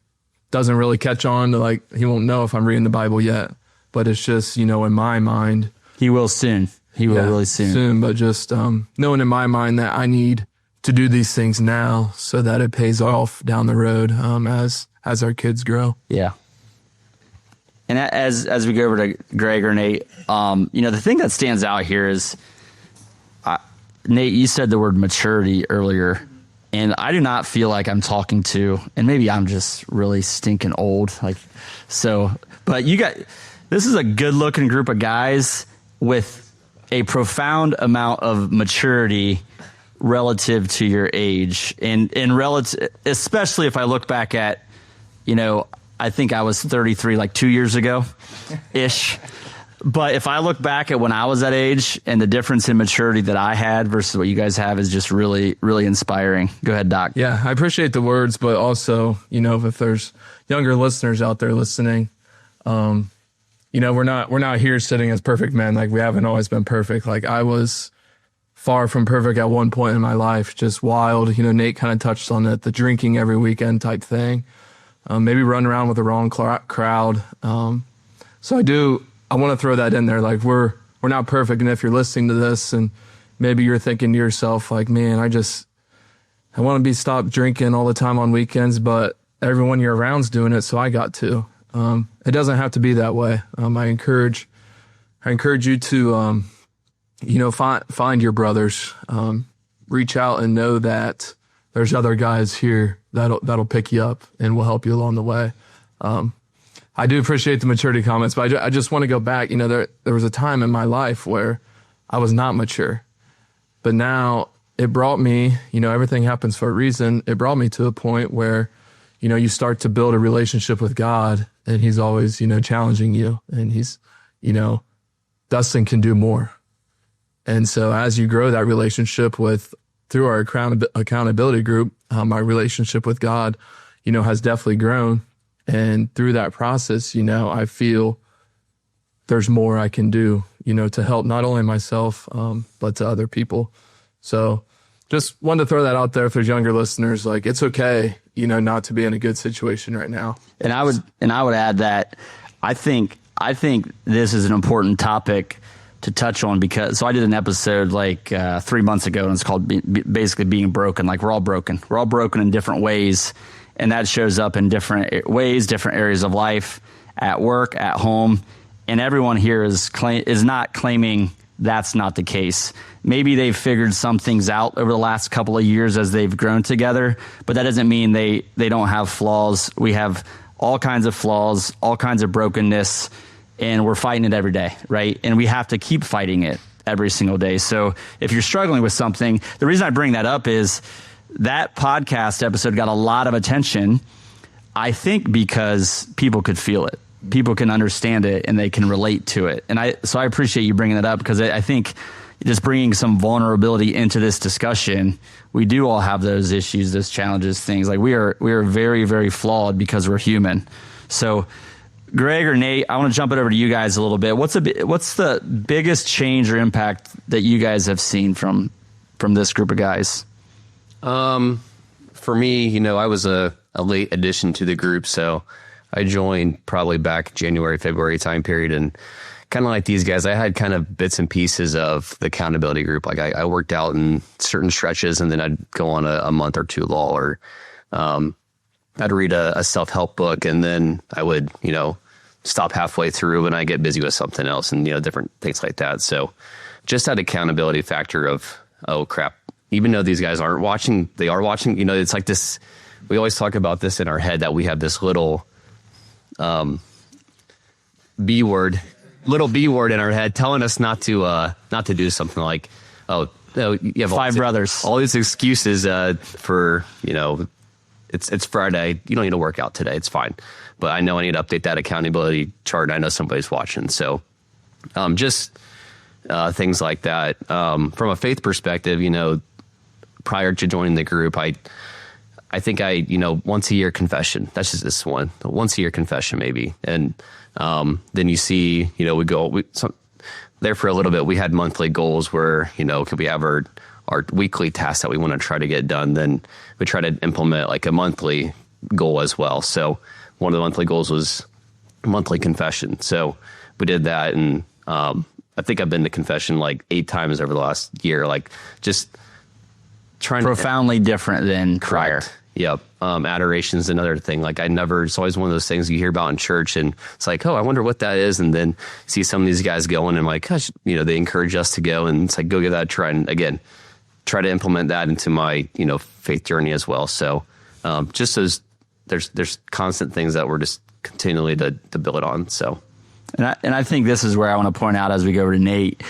doesn't really catch on to, like, he won't know if I'm reading the Bible yet, but it's just, in my mind. He will soon. He will really soon. But just knowing in my mind that I need to do these things now so that it pays off down the road as our kids grow. Yeah. And as we go over to Greg or Nate, the thing that stands out here is, Nate, you said the word maturity earlier, and I do not feel like I'm talking to, and maybe I'm just really stinking old, but this is a good looking group of guys with a profound amount of maturity relative to your age, and especially if I look back at, I think I was 33 like 2 years ago ish. But if I look back at when I was that age, and the difference in maturity that I had versus what you guys have is just really, really inspiring. Go ahead, Doc. Yeah, I appreciate the words, but also, if there's younger listeners out there listening, we're not here sitting as perfect men. Like, we haven't always been perfect. Like, I was far from perfect at one point in my life, just wild. Nate kind of touched on it, the drinking every weekend type thing. Maybe run around with the wrong crowd. So I want to throw that in there. Like, we're not perfect. And if you're listening to this and maybe you're thinking to yourself like, man, I want to be stopped drinking all the time on weekends, but everyone you're around's doing it, so I got to. It doesn't have to be that way. I encourage you to, find your brothers, reach out and know that there's other guys here that'll pick you up and will help you along the way. I do appreciate the maturity comments, but I just want to go back. There was a time in my life where I was not mature, but now it brought me, everything happens for a reason. It brought me to a point where, you start to build a relationship with God, and he's always, challenging you, and he's, Dustin can do more. And so as you grow that relationship through our accountability group, my relationship with God, has definitely grown. And through that process, I feel there's more I can do, to help not only myself, but to other people. So just wanted to throw that out there if there's younger listeners, like it's okay, not to be in a good situation right now. And I would add that I think this is an important topic to touch on, because so I did an episode 3 months ago, and it's called basically being broken. Like we're all broken in different ways, and that shows up in different ways, different areas of life, at work, at home, and everyone here is not claiming that's not the case. Maybe they've figured some things out over the last couple of years as they've grown together, but that doesn't mean they don't have flaws. We have all kinds of flaws, all kinds of brokenness, and we're fighting it every day, right? And we have to keep fighting it every single day. So if you're struggling with something, the reason I bring that up is that podcast episode got a lot of attention, I think because people could feel it. People can understand it and they can relate to it. And so I appreciate you bringing that up, because I think just bringing some vulnerability into this discussion, we do all have those issues, those challenges, things like we are very, very flawed because we're human. So Greg or Nate, I want to jump it over to you guys a little bit. What's the biggest change or impact that you guys have seen from this group of guys? For me, I was a late addition to the group, so I joined probably back January, February time period, and kind of like these guys, I had kind of bits and pieces of the accountability group. Like I worked out in certain stretches, and then I'd go on a month or two lull, or I'd read a self-help book, and then I would, stop halfway through and I get busy with something else, and, different things like that. So just that accountability factor of, oh crap, even though these guys aren't watching, they are watching. It's like this, we always talk about this in our head, that we have this little B word in our head telling us not to do something, like, oh, you have five brothers, all these excuses for, it's Friday, you don't need to work out today, it's fine. But I know I need to update that accountability chart. I know somebody's watching. So just things like that. From a faith perspective, prior to joining the group, I think once a year confession. That's just this one. Once a year confession, maybe. And then you see, there for a little bit, we had monthly goals where, could we have our weekly tasks that we want to try to get done. Then we try to implement like a monthly goal as well. So one of the monthly goals was monthly confession. So we did that. And I think I've been to confession like 8 times over the last year, like just trying profoundly different than prior. Yep. Adoration is another thing. Like it's always one of those things you hear about in church, and it's like, oh, I wonder what that is. And then see some of these guys going, and like, gosh, they encourage us to go, and it's like, go give that a try. And again, try to implement that into my, faith journey as well. So, just as there's constant things that we're just continually to build on. So, and I think this is where I want to point out as we go over to Nate.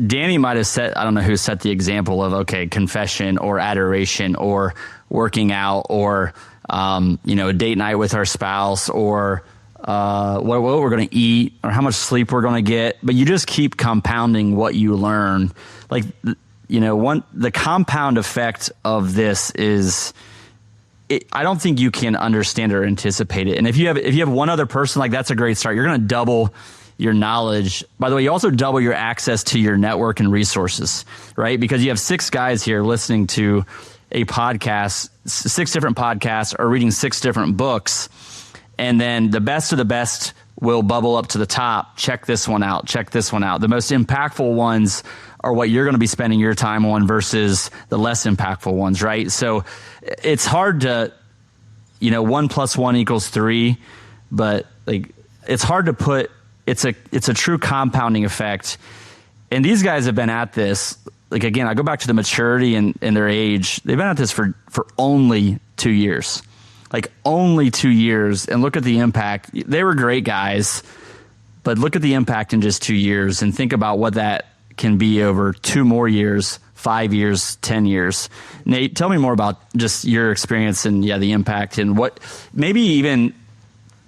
Danny might have set, I don't know who set the example of, okay, confession or adoration or working out or, a date night with our spouse or what we're going to eat or how much sleep we're going to get. But you just keep compounding what you learn. Like, the compound effect of this is, I don't think you can understand or anticipate it. And if you have one other person, like that's a great start. You're going to double your knowledge. By the way, you also double your access to your network and resources, right? Because you have 6 guys here listening to a podcast, 6 different podcasts, or reading 6 different books. And then the best of the best will bubble up to the top. Check this one out. Check this one out. The most impactful ones are what you're going to be spending your time on versus the less impactful ones, right? So it's hard to, 1 + 1 = 3, but like it's hard to put. It's a true compounding effect. And these guys have been at this. Like, again, I go back to the maturity and their age. They've been at this for only 2 years. Like, only 2 years. And look at the impact. They were great guys, but look at the impact in just 2 years and think about what that can be over 2 more years, 5 years, 10 years. Nate, tell me more about just your experience and, the impact and what maybe even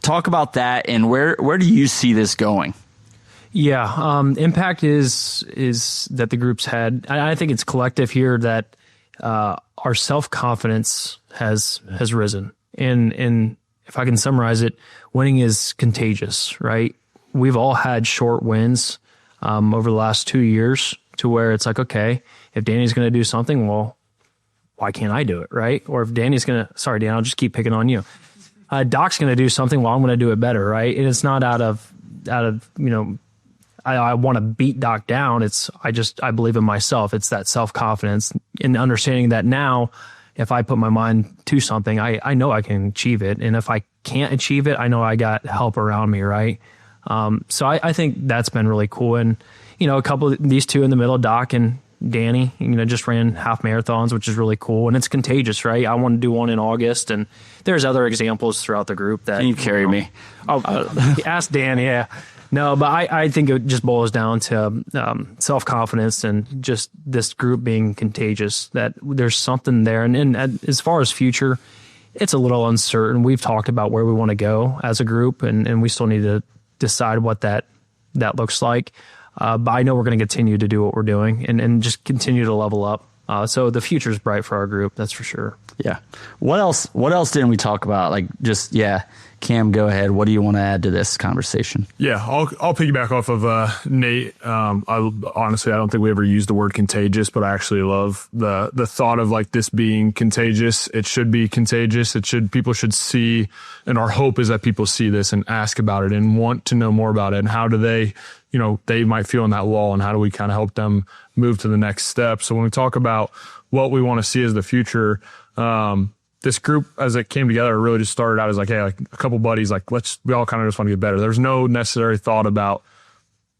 talk about that and where do you see this going? Yeah, impact is that the group's had. I think it's collective here that our self-confidence has risen. And if I can summarize it, winning is contagious, right? We've all had short wins over the last 2 years to where it's like, okay, if Danny's going to do something, well, why can't I do it, right? Or if Danny's going to, sorry, Dan, I'll just keep picking on you. Doc's going to do something, well, I'm going to do it better, right? And it's not out of I want to beat Doc down. I believe in myself. It's that self-confidence and understanding that now if I put my mind to something, I know I can achieve it. And if I can't achieve it, I know I got help around me, right? So I think that's been really cool. And, a couple of these two in the middle, Doc and Danny, just ran half marathons, which is really cool. And it's contagious, right? I want to do one in August. And there's other examples throughout the group that... Can you carry me? Ask Dan, yeah. No, but I think it just boils down to self-confidence and just this group being contagious, that there's something there. And as far as future, it's a little uncertain. We've talked about where we want to go as a group, and we still need to decide what that looks like. But I know we're going to continue to do what we're doing and just continue to level up. So the future is bright for our group, that's for sure. Yeah. What else didn't we talk about? Like, just, Cam, go ahead. What do you want to add to this conversation? Yeah, I'll piggyback off of Nate. Honestly, I don't think we ever used the word contagious, but I actually love the thought of like this being contagious. It should be contagious. People should see, and our hope is that people see this and ask about it and want to know more about it. And how do they, they might feel in that lull, and how do we kind of help them move to the next step? So when we talk about what we want to see as the future, this group, as it came together, really just started out as like, hey, like a couple buddies, like we all kind of just want to get better. There's no necessary thought about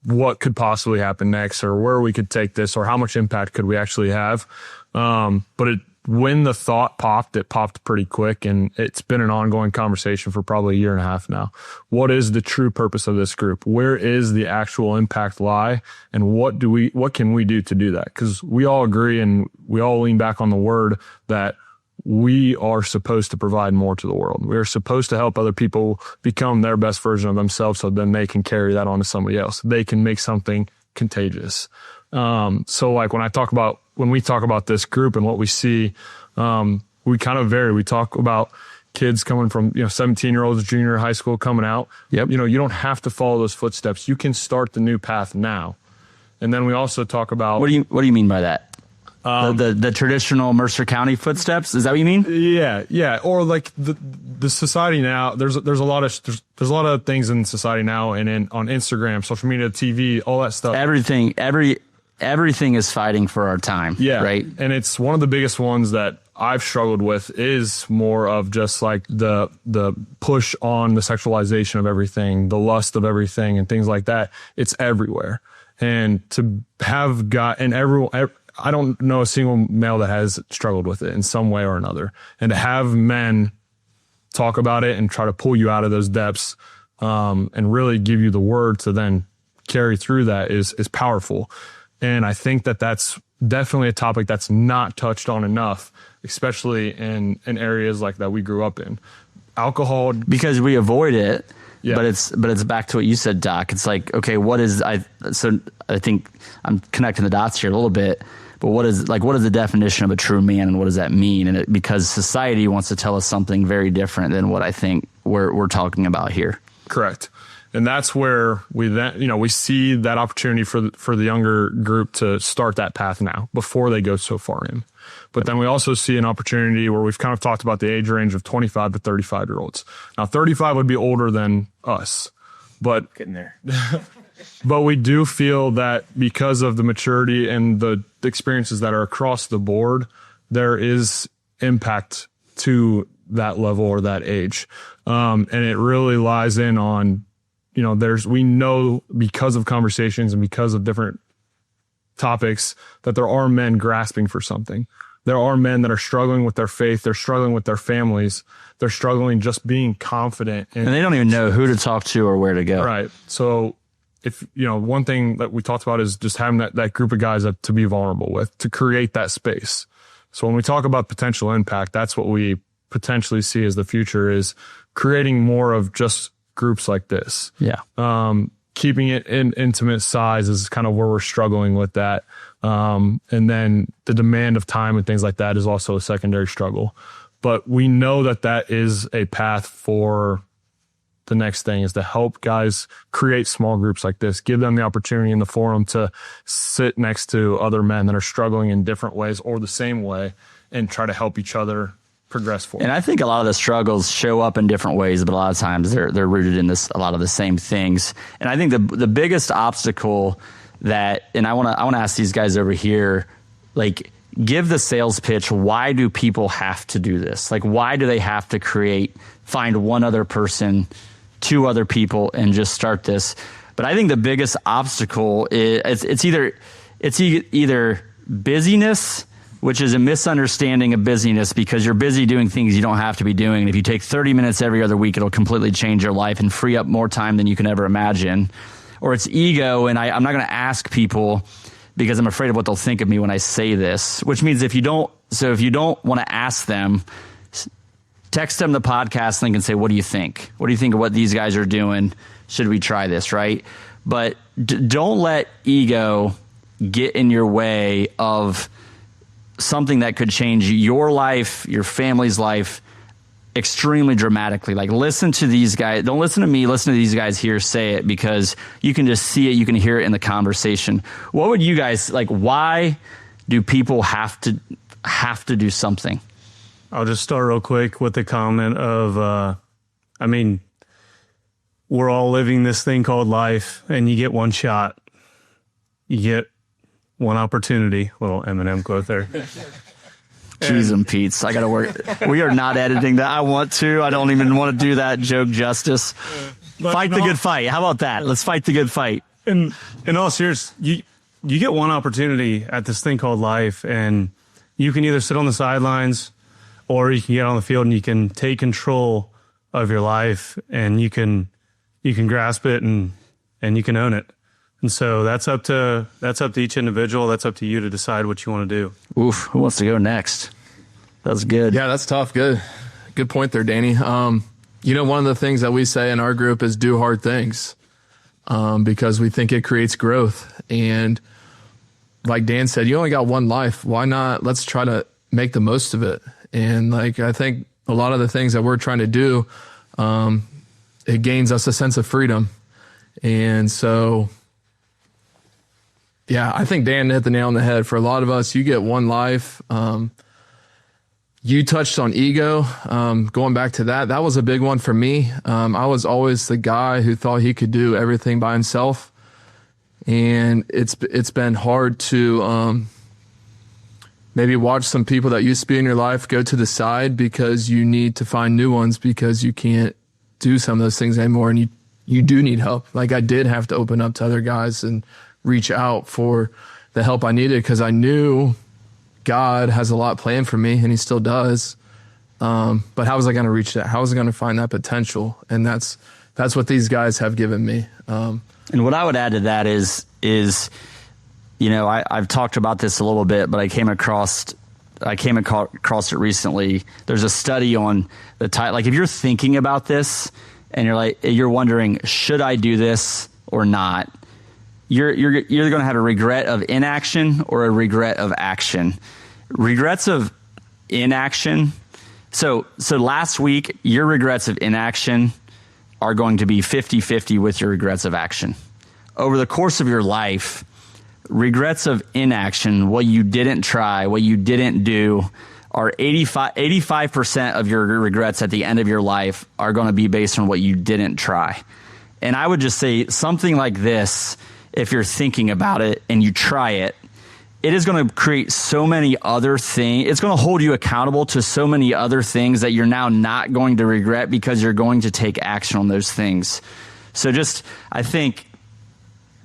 what could possibly happen next or where we could take this or how much impact could we actually have. But when the thought popped, it popped pretty quick, and it's been an ongoing conversation for probably 1.5 years now. What is the true purpose of this group? Where is the actual impact lie? And what can we do to do that? Because we all agree and we all lean back on the word that we are supposed to provide more to the world. We are supposed to help other people become their best version of themselves so then they can carry that on to somebody else. They can make something contagious. So like when we talk about this group and what we see, we kind of vary. We talk about kids coming from, 17-year-olds, junior high school coming out. Yep. You don't have to follow those footsteps. You can start the new path now. And then we also talk about... What do you mean by that? The traditional Mercer County footsteps? Is that what you mean? Yeah. Or like the society now. There's a lot of things in society now, and on Instagram, social media, TV, all that stuff. Everything is fighting for our time. Yeah, right. And it's one of the biggest ones that I've struggled with is more of just like the push on the sexualization of everything, the lust of everything, and things like that. It's everywhere, and to have I don't know a single male that has struggled with it in some way or another. And to have men talk about it and try to pull you out of those depths, and really give you the word to then carry through that is powerful. And I think that that's definitely a topic that's not touched on enough, especially in areas like that we grew up in. Alcohol. Because we avoid it. Yeah. But it's back to what you said, Doc. It's like, okay, so I think I'm connecting the dots here a little bit, but what is the definition of a true man, and what does that mean? And because society wants to tell us something very different than what I think we're talking about here. Correct. And that's where we then, we see that opportunity for the younger group to start that path now before they go so far in. But then we also see an opportunity where we've kind of talked about the age range of 25 to 35-year-olds. Now, 35 would be older than us, but Getting there. but we do feel that because of the maturity and the experiences that are across the board, there is impact to that level or that age. And it really lies in on, we know because of conversations and because of different topics that there are men grasping for something. There are men that are struggling with their faith. They're struggling with their families. They're struggling just being confident. And they don't even know who to talk to or where to go. Right. So if, one thing that we talked about is just having that group of guys to be vulnerable with, to create that space. So when we talk about potential impact, that's what we potentially see as the future, is creating more of just groups like this. Yeah. Keeping it in intimate size is kind of where we're struggling with that. And then the demand of time and things like that is also a secondary struggle. But we know that is a path for the next thing, is to help guys create small groups like this, give them the opportunity in the forum to sit next to other men that are struggling in different ways or the same way, and try to help each other progress forward. And I think a lot of the struggles show up in different ways, but a lot of times they're rooted in a lot of the same things. And I think the biggest obstacle and I want to ask these guys over here, like, give the sales pitch. Why do people have to do this? Like, why do they have to find one other person, two other people, and just start this? But I think the biggest obstacle is it's either busyness, which is a misunderstanding of busyness, because you're busy doing things you don't have to be doing. And if you take 30 minutes every other week, it'll completely change your life and free up more time than you can ever imagine. Or it's ego, and I'm not going to ask people because I'm afraid of what they'll think of me when I say this, which means if you don't want to ask them, text them the podcast link and say, what do you think? What do you think of what these guys are doing? Should we try this, right? But don't let ego get in your way of something that could change your life, your family's life, extremely dramatically. Like, listen to these guys. Don't listen to me. Listen to these guys here say it, because you can just see it. You can hear it in the conversation. What would you guys like? Why do people have to do something? I'll just start real quick with the comment of, we're all living this thing called life, and you get one shot. You get one opportunity. Little Eminem quote there. Cheese and Pete's. I got to work. We are not editing that. I want to. I don't even want to do that joke justice. Fight the good fight. How about that? Let's fight the good fight. In all seriousness, you get one opportunity at this thing called life, and you can either sit on the sidelines or you can get on the field and you can take control of your life, and you can grasp it and you can own it. And so that's up to each individual. That's up to you to decide what you want to do. Oof, who wants to go next? That's good. Yeah, that's tough. Good point there, Danny. One of the things that we say in our group is do hard things, because we think it creates growth. And like Dan said, you only got one life. Why not? Let's try to make the most of it. And I think a lot of the things that we're trying to do, it gains us a sense of freedom. And so, yeah, I think Dan hit the nail on the head. For a lot of us, you get one life. You touched on ego. Going back to that was a big one for me. I was always the guy who thought he could do everything by himself. And it's been hard to maybe watch some people that used to be in your life go to the side because you need to find new ones, because you can't do some of those things anymore. And you do need help. Like, I did have to open up to other guys and reach out for the help I needed, because I knew God has a lot planned for me, and he still does. But how was I going to reach that? How was I going to find that potential? And that's what these guys have given me. And what I would add to that is I've talked about this a little bit, but I came across it recently. There's a study on the type, like, if you're thinking about this and you're wondering, should I do this or not? You're either going to have a regret of inaction or a regret of action. Regrets of inaction. So last week, your regrets of inaction are going to be 50-50 with your regrets of action. Over the course of your life, regrets of inaction, what you didn't try, what you didn't do, are 85% of your regrets at the end of your life are going to be based on what you didn't try. And I would just say something like this, if you're thinking about it and you try it, it is going to create so many other things. It's going to hold you accountable to so many other things that you're now not going to regret because you're going to take action on those things. So just, I think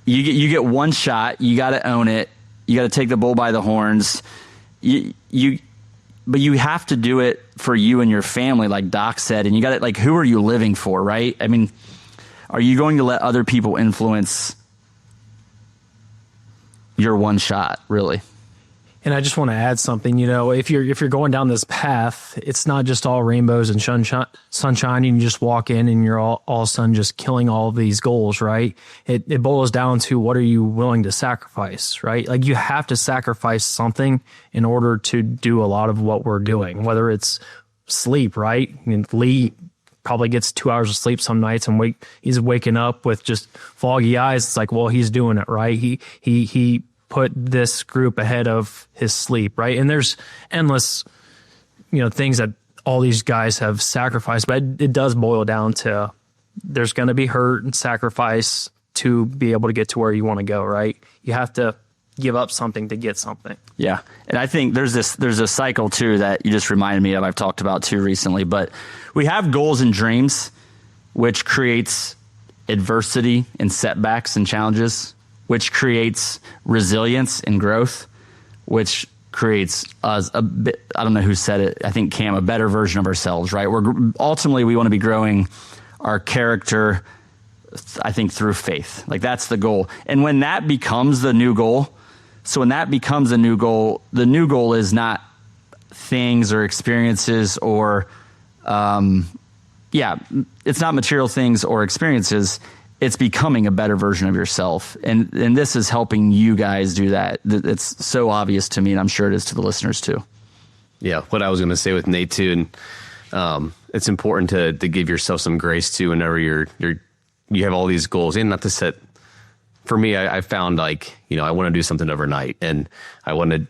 you get one shot. You got to own it. You got to take the bull by the horns. But you have to do it for you and your family, like Doc said. And you got to, like, who are you living for, right? I mean, are you going to let other people influence your one shot, really? And I just want to add something, if you're going down this path, it's not just all rainbows and sunshine, and you just walk in and you're all of a sudden just killing all of these goals, right? It boils down to, what are you willing to sacrifice, right? Like, you have to sacrifice something in order to do a lot of what we're doing, whether it's sleep, right? I mean, Lee probably gets 2 hours of sleep some nights and he's waking up with just foggy eyes. It's like, well, he's doing it, right? He put this group ahead of his sleep, right? And there's endless, things that all these guys have sacrificed, but it does boil down to, there's going to be hurt and sacrifice to be able to get to where you want to go, right? You have to give up something to get something. Yeah. And I think there's a cycle too that you just reminded me of, I've talked about too recently, but we have goals and dreams, which creates adversity and setbacks and challenges, which creates resilience and growth, which creates us a bit, I don't know who said it, I think Cam, a better version of ourselves, right? Ultimately, we want to be growing our character, I think, through faith. Like, that's the goal. And when that becomes the new goal, the new goal is not things or experiences or, it's not material things or experiences. It's becoming a better version of yourself. And this is helping you guys do that. It's so obvious to me, and I'm sure it is to the listeners too. Yeah. What I was going to say with Nate too, and it's important to give yourself some grace too, whenever you have all these goals, and not to set, for me, I found, like, I want to do something overnight and I want to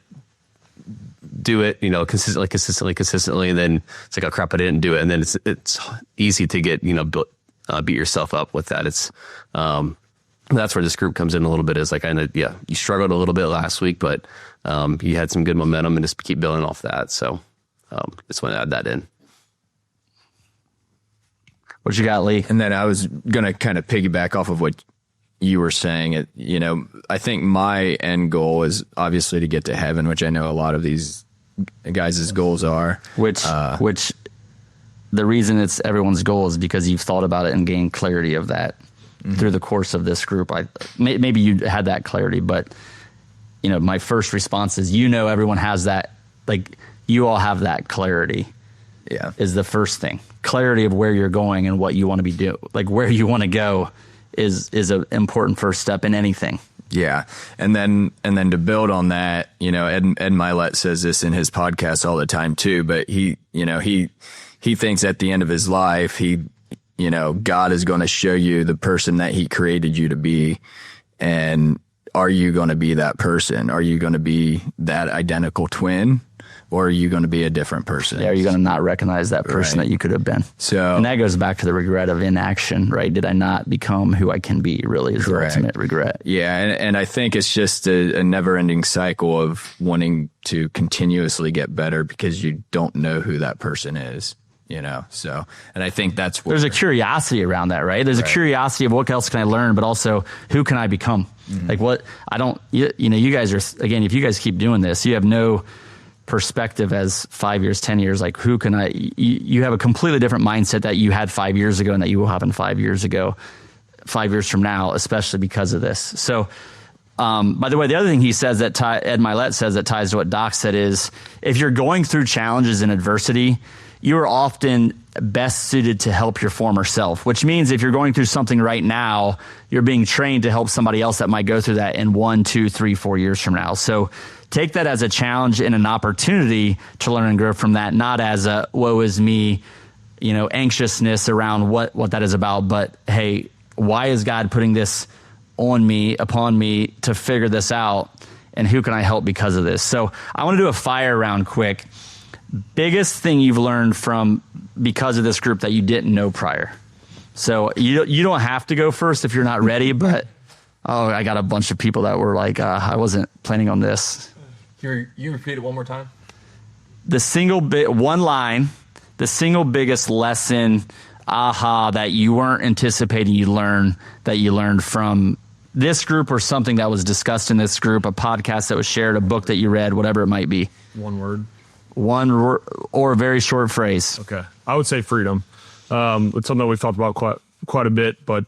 do it, consistently. And then it's like, oh crap, I didn't do it. And then it's easy to get, beat yourself up with that. It's, that's where this group comes in a little bit, is like, you struggled a little bit last week, but, you had some good momentum and just keep building off that. So, just want to add that in. What you got, Lee? And then I was going to kind of piggyback off of what you were saying. I think my end goal is obviously to get to heaven, which I know a lot of these guys' goals are. Which the reason it's everyone's goal is because you've thought about it and gained clarity of that through the course of this group. Maybe you had that clarity, but my first response is, everyone has that, like, you all have that clarity. Yeah, is the first thing. Clarity of where you're going and what you want to be doing, like where you want to go, is an important first step in anything. Yeah. And then to build on that, Ed Milet says this in his podcast all the time too, but he thinks at the end of his life, God is going to show you the person that he created you to be. And are you going to be that person? Are you going to be that identical twin? Or are you going to be a different person? Yeah, are you going to not recognize that person that you could have been? So, and that goes back to the regret of inaction, right? Did I not become who I can be, really, is the ultimate regret. Yeah, and I think it's just a never-ending cycle of wanting to continuously get better because you don't know who that person is, So, and I think that's what... There's a curiosity around that, right? There's a curiosity of what else can I learn, but also who can I become? Mm-hmm. Like what, you guys are, again, if you guys keep doing this, you have no perspective as 5 years, 10 years, like who can you have a completely different mindset that you had 5 years ago and that you will have in 5 years ago, 5 years from now, especially because of this. So, by the way, the other thing he says that Ed Milet says that ties to what Doc said is, if you're going through challenges and adversity, you are often best suited to help your former self, which means if you're going through something right now, you're being trained to help somebody else that might go through that in 1, 2, 3, 4 years from now. So take that as a challenge and an opportunity to learn and grow from that, not as a woe is me, anxiousness around what that is about. But hey, why is God putting this upon me to figure this out? And who can I help because of this? So I want to do a fire round quick. Biggest thing you've learned because of this group that you didn't know prior. So you don't have to go first if you're not ready, but I got a bunch of people that were like, I wasn't planning on this. You repeat it one more time? The single biggest lesson, that you weren't anticipating you learned from this group or something that was discussed in this group, a podcast that was shared, a book that you read, whatever it might be. One word. Or a very short phrase. Okay. I would say freedom. It's something that we've talked about quite a bit, but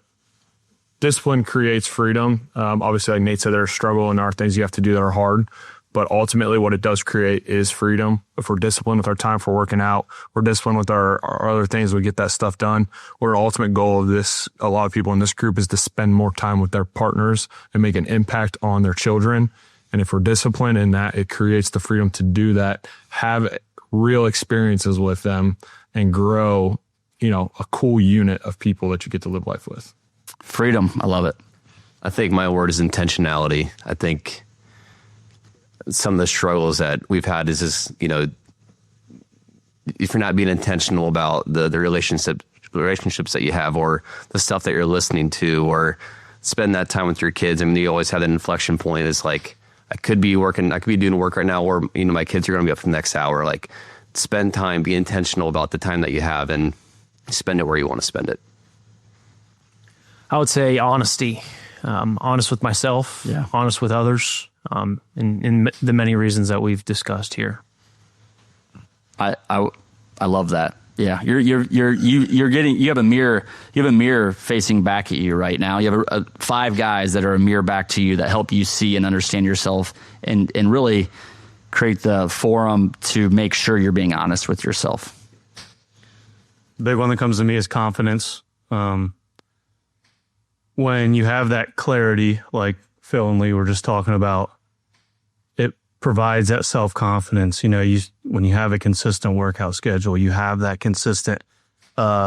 discipline creates freedom. Obviously, like Nate said, there's struggle and there are things you have to do that are hard, but ultimately what it does create is freedom. If we're disciplined with our time for working out, we're disciplined with our other things, we get that stuff done. Our ultimate goal of this, a lot of people in this group, is to spend more time with their partners and make an impact on their children. And if we're disciplined in that, it creates the freedom to do that, have real experiences with them, and grow, a cool unit of people that you get to live life with. Freedom. I love it. I think my word is intentionality. I think some of the struggles that we've had is this, if you're not being intentional about the relationships that you have, or the stuff that you're listening to, or spend that time with your kids. I mean, you always have that inflection point. It's like, I could be doing work right now, or, my kids are going to be up for the next hour. Like, spend time, be intentional about the time that you have, and spend it where you want to spend it. I would say honesty. Honest with myself, honest with others, in the many reasons that we've discussed here. I love that. Yeah, you have a mirror facing back at you right now. You have 5 guys that are a mirror back to you that help you see and understand yourself, and really create the forum to make sure you're being honest with yourself. The big one that comes to me is confidence. When you have that clarity, like Phil and Lee were just talking about, it provides that self-confidence. When you have a consistent workout schedule, you have that consistent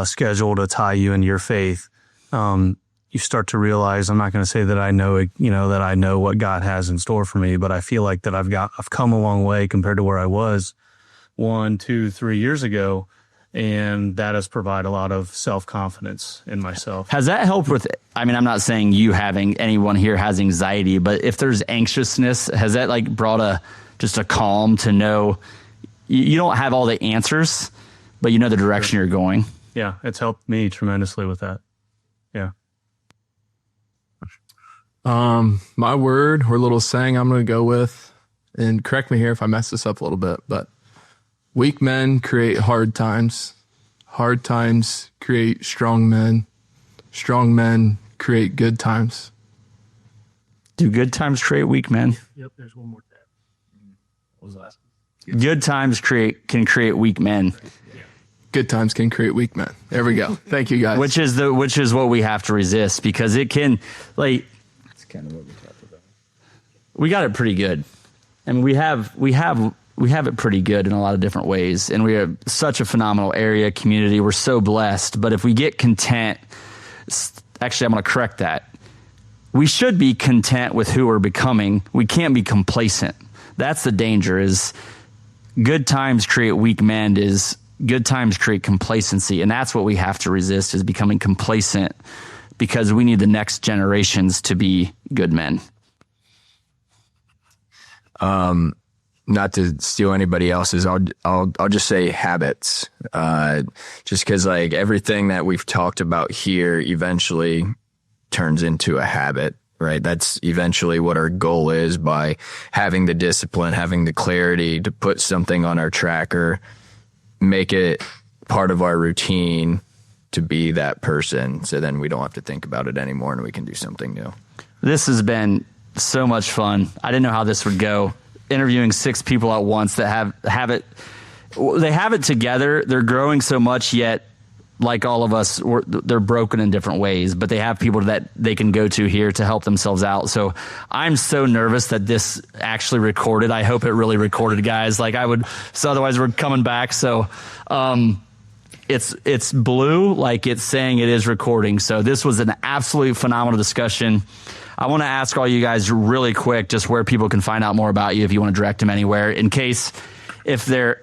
schedule to tie you into your faith. You start to realize, I'm not going to say that I know, that I know what God has in store for me, but I feel like that I've come a long way compared to where I was 1, 2, 3 years ago. And that has provided a lot of self-confidence in myself. Has that helped with, I'm not saying anyone here has anxiety, but if there's anxiousness, has that brought just a calm to know you don't have all the answers, but you know the direction you're going? Yeah, it's helped me tremendously with that. Yeah. My word or little saying I'm going to go with, and correct me here if I mess this up a little bit, but weak men create hard times. Hard times create strong men. Strong men create good times. Do good times create weak men? Yep, there's one more tab. What was the last one? Good times can create weak men. Good times can create weak men. There we go. Thank you, guys. Which is what we have to resist, because it can, it's kind of what we talked about. We got it pretty good. I mean, we have it pretty good in a lot of different ways, and we have such a phenomenal area community. We're so blessed. But if we get content, actually, I'm going to correct that. We should be content with who we're becoming. We can't be complacent. That's the danger. Is good times create weak men. Is good times create complacency, and that's what we have to resist, is becoming complacent, because we need the next generations to be good men. Not to steal anybody else's, I'll just say habits. Just because everything that we've talked about here eventually turns into a habit, right? That's eventually what our goal is, by having the discipline, having the clarity to put something on our tracker, make it part of our routine to be that person. So then we don't have to think about it anymore and we can do something new. This has been so much fun. I didn't know how this would go. Interviewing 6 people at once that have it together. They're growing so much, yet like all of us, they're broken in different ways, but they have people that they can go to here to help themselves out. So I'm so nervous that this actually recorded. I hope it really recorded, guys. Otherwise we're coming back. So, it's blue, like it's saying it is recording. So this was an absolutely phenomenal discussion. I want to ask all you guys really quick just where people can find out more about you if you want to direct them anywhere. In case,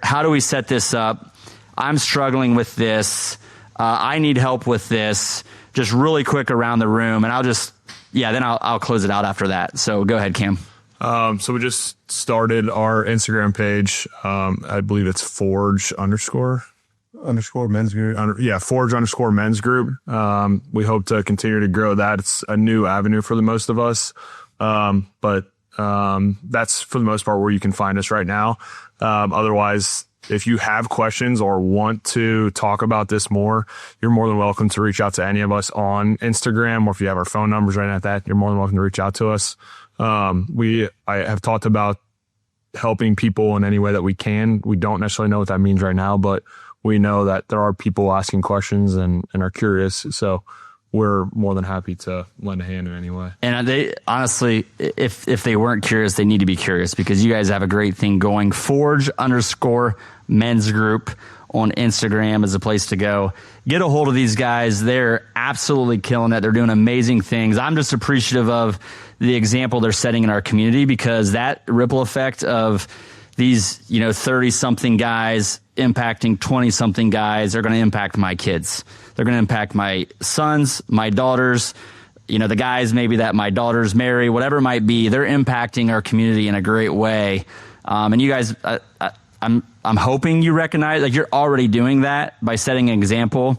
how do we set this up? I'm struggling with this. I need help with this. Just really quick around the room, and I'll close it out after that. So go ahead, Cam. So we just started our Instagram page. I believe it's Forge underscore men's group. Forge underscore men's group. We hope to continue to grow that. It's a new avenue for the most of us. But that's for the most part where you can find us right now. Otherwise, if you have questions or want to talk about this more, you're more than welcome to reach out to any of us on Instagram, or if you have our phone numbers right at that, you're more than welcome to reach out to us. I have talked about helping people in any way that we can. We don't necessarily know what that means right now, but we know that there are people asking questions and are curious. So we're more than happy to lend a hand in any way. And they honestly, if they weren't curious, they need to be curious, because you guys have a great thing going. Forge underscore men's group on Instagram is a place to go. Get a hold of these guys. They're absolutely killing it. They're doing amazing things. I'm just appreciative of the example they're setting in our community, because that ripple effect of these, 30-something guys impacting 20-something guys are going to impact my kids. They're going to impact my sons, my daughters, the guys maybe that my daughters marry, whatever it might be. They're impacting our community in a great way. And you guys, I'm hoping you recognize, like, you're already doing that by setting an example,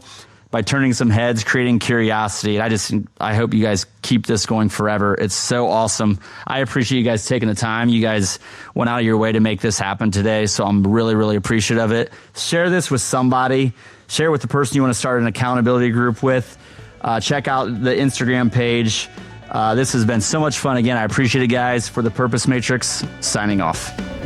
by turning some heads, creating curiosity. And I hope you guys keep this going forever. It's so awesome. I appreciate you guys taking the time. You guys went out of your way to make this happen today. So I'm really, really appreciative of it. Share this with somebody. Share with the person you want to start an accountability group with. Check out the Instagram page. This has been so much fun. Again, I appreciate it, guys. For the Purpose Matrix, signing off.